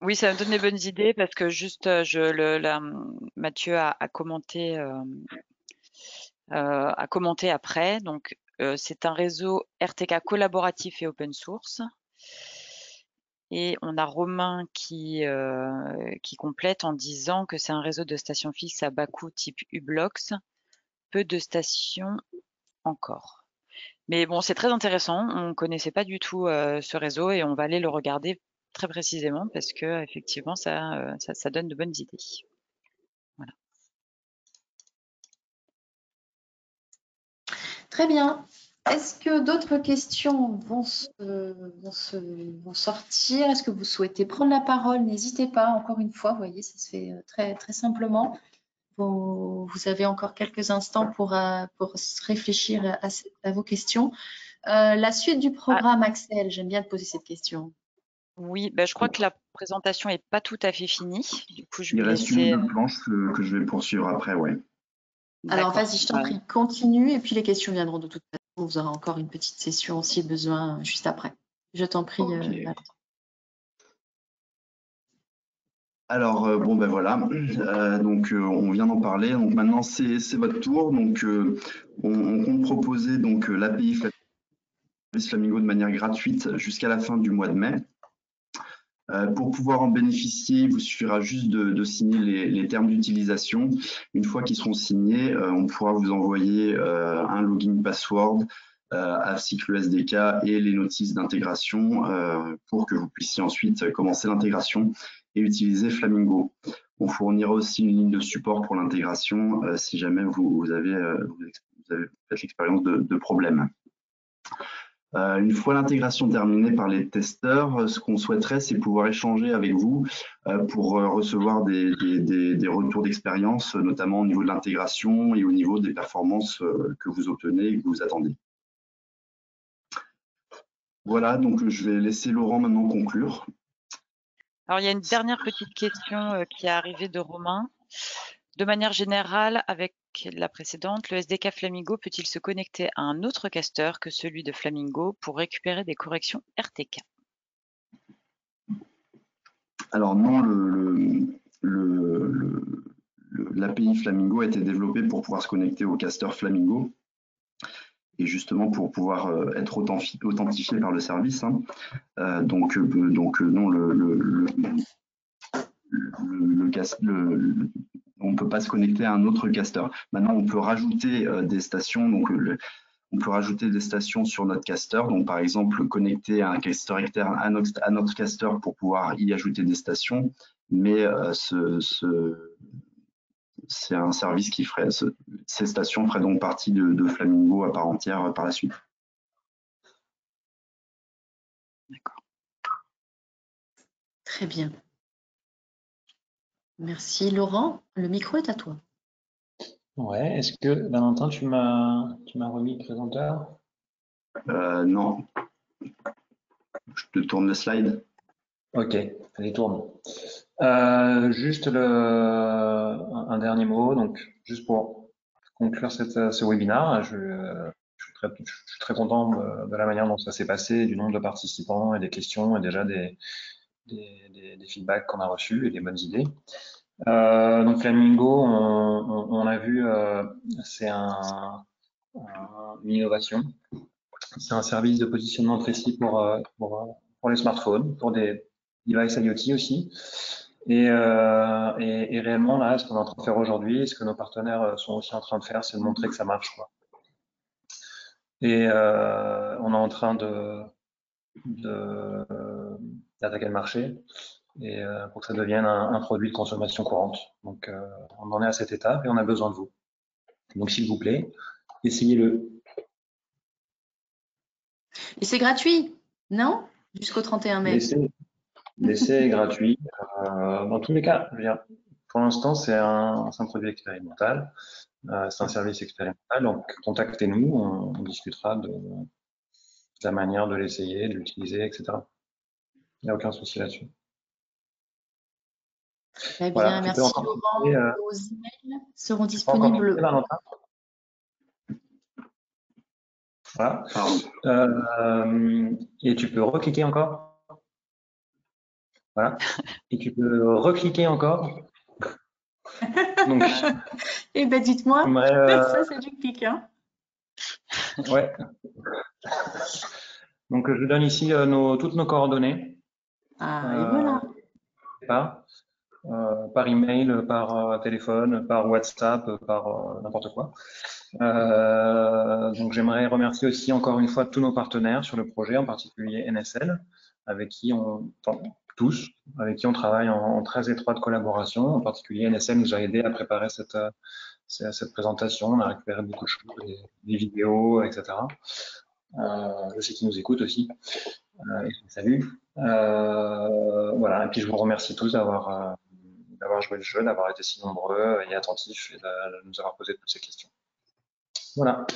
Speaker 4: Oui, ça me donne des bonnes idées parce que juste, Mathieu a commenté après. Donc, c'est un réseau RTK collaboratif et open source. Et on a Romain qui complète en disant que c'est un réseau de stations fixes à bas coût type U-Blocks. Peu de stations encore. Mais bon, c'est très intéressant. On ne connaissait pas du tout ce réseau et on va aller le regarder très précisément parce que effectivement, ça donne de bonnes idées. Voilà.
Speaker 2: Très bien. Est-ce que d'autres questions vont sortir? Est-ce que vous souhaitez prendre la parole? N'hésitez pas, encore une fois, vous voyez, ça se fait très, très simplement. Vous avez encore quelques instants pour réfléchir à vos questions. La suite du programme, Axel, j'aime bien te poser cette question.
Speaker 4: Oui, je crois que la présentation n'est pas tout à fait finie. Du coup,
Speaker 3: il reste une ou deux planches que je vais poursuivre après, ouais.
Speaker 2: Alors, vas-y, je t'en prie, continue et puis les questions viendront de toute façon. Vous aurez encore une petite session si besoin juste après. Je t'en prie.
Speaker 3: Okay. Alors, voilà, donc on vient d'en parler, donc maintenant c'est votre tour, donc on compte proposer donc l'API Flamingo de manière gratuite jusqu'à la fin du mois de mai. Pour pouvoir en bénéficier, il vous suffira juste de signer les termes d'utilisation. Une fois qu'ils seront signés, on pourra vous envoyer un login password ainsi que le SDK et les notices d'intégration pour que vous puissiez ensuite commencer l'intégration et utiliser Flamingo. On fournira aussi une ligne de support pour l'intégration si jamais vous avez fait l'expérience de problèmes. Une fois l'intégration terminée par les testeurs, ce qu'on souhaiterait, c'est pouvoir échanger avec vous pour recevoir des retours d'expérience, notamment au niveau de l'intégration et au niveau des performances que vous obtenez et que vous attendez. Voilà, donc je vais laisser Laurent maintenant conclure.
Speaker 4: Alors, il y a une dernière petite question qui est arrivée de Romain. De manière générale, avec la précédente, le SDK Flamingo peut-il se connecter à un autre caster que celui de Flamingo pour récupérer des corrections RTK?
Speaker 3: Alors non, l'API Flamingo a été développée pour pouvoir se connecter au caster Flamingo et justement pour pouvoir être authentifié par le service. Hein. Donc non, on ne peut pas se connecter à un autre caster. Maintenant, on peut rajouter des stations. Donc, on peut rajouter des stations sur notre caster. Donc, par exemple, connecter un caster externe à notre caster pour pouvoir y ajouter des stations. Mais c'est un service qui ferait, ces stations feraient donc partie de Flamingo à part entière par la suite.
Speaker 4: D'accord.
Speaker 2: Très bien. Merci Laurent. Le micro est à toi.
Speaker 1: Ouais, est-ce que Valentin, tu m'as remis le présenteur?
Speaker 3: Non. Je te tourne le slide.
Speaker 1: Ok, allez, tourne. Juste un dernier mot, donc juste pour conclure ce webinaire, je suis très content de la manière dont ça s'est passé, du nombre de participants et des questions et déjà des feedbacks qu'on a reçus et des bonnes idées. Donc Flamingo, on a vu, c'est une innovation. C'est un service de positionnement précis pour les smartphones, pour des devices IoT aussi. Et réellement, là, ce qu'on est en train de faire aujourd'hui, ce que nos partenaires sont aussi en train de faire, c'est de montrer que ça marche, quoi. Et on est en train d'attaquer le marché et pour que ça devienne un produit de consommation courante. Donc, on en est à cette étape et on a besoin de vous. Donc, s'il vous plaît, essayez-le.
Speaker 2: Et c'est gratuit, non? Jusqu'au 31 mai.
Speaker 1: L'essai est gratuit. Dans tous les cas, je veux dire, pour l'instant, c'est un produit expérimental. C'est un service expérimental. Donc, contactez-nous. On discutera de la manière de l'essayer, de l'utiliser, etc. Il n'y a aucun souci là-dessus.
Speaker 2: Très bien,
Speaker 1: Voilà,
Speaker 2: merci Laurent. Vos emails seront disponibles.
Speaker 1: Voilà. Et tu peux recliquer encore. Voilà. Et tu peux recliquer encore. Donc,
Speaker 2: eh ben dites-moi, ça c'est du clic, hein.
Speaker 1: Ouais. Donc je donne ici toutes nos coordonnées.
Speaker 2: Ah, et voilà.
Speaker 1: Par email, par téléphone, par WhatsApp, par n'importe quoi. Donc j'aimerais remercier aussi encore une fois tous nos partenaires sur le projet, en particulier NSL, avec qui on travaille en très étroite collaboration. En particulier NSL nous a aidé à préparer cette présentation. On a récupéré beaucoup de choses, des vidéos, etc. Je sais qu'ils nous écoutent aussi. Et je les salue. Voilà. Et puis je vous remercie tous d'avoir joué le jeu, d'avoir été si nombreux et attentifs et de nous avoir posé toutes ces questions. Voilà.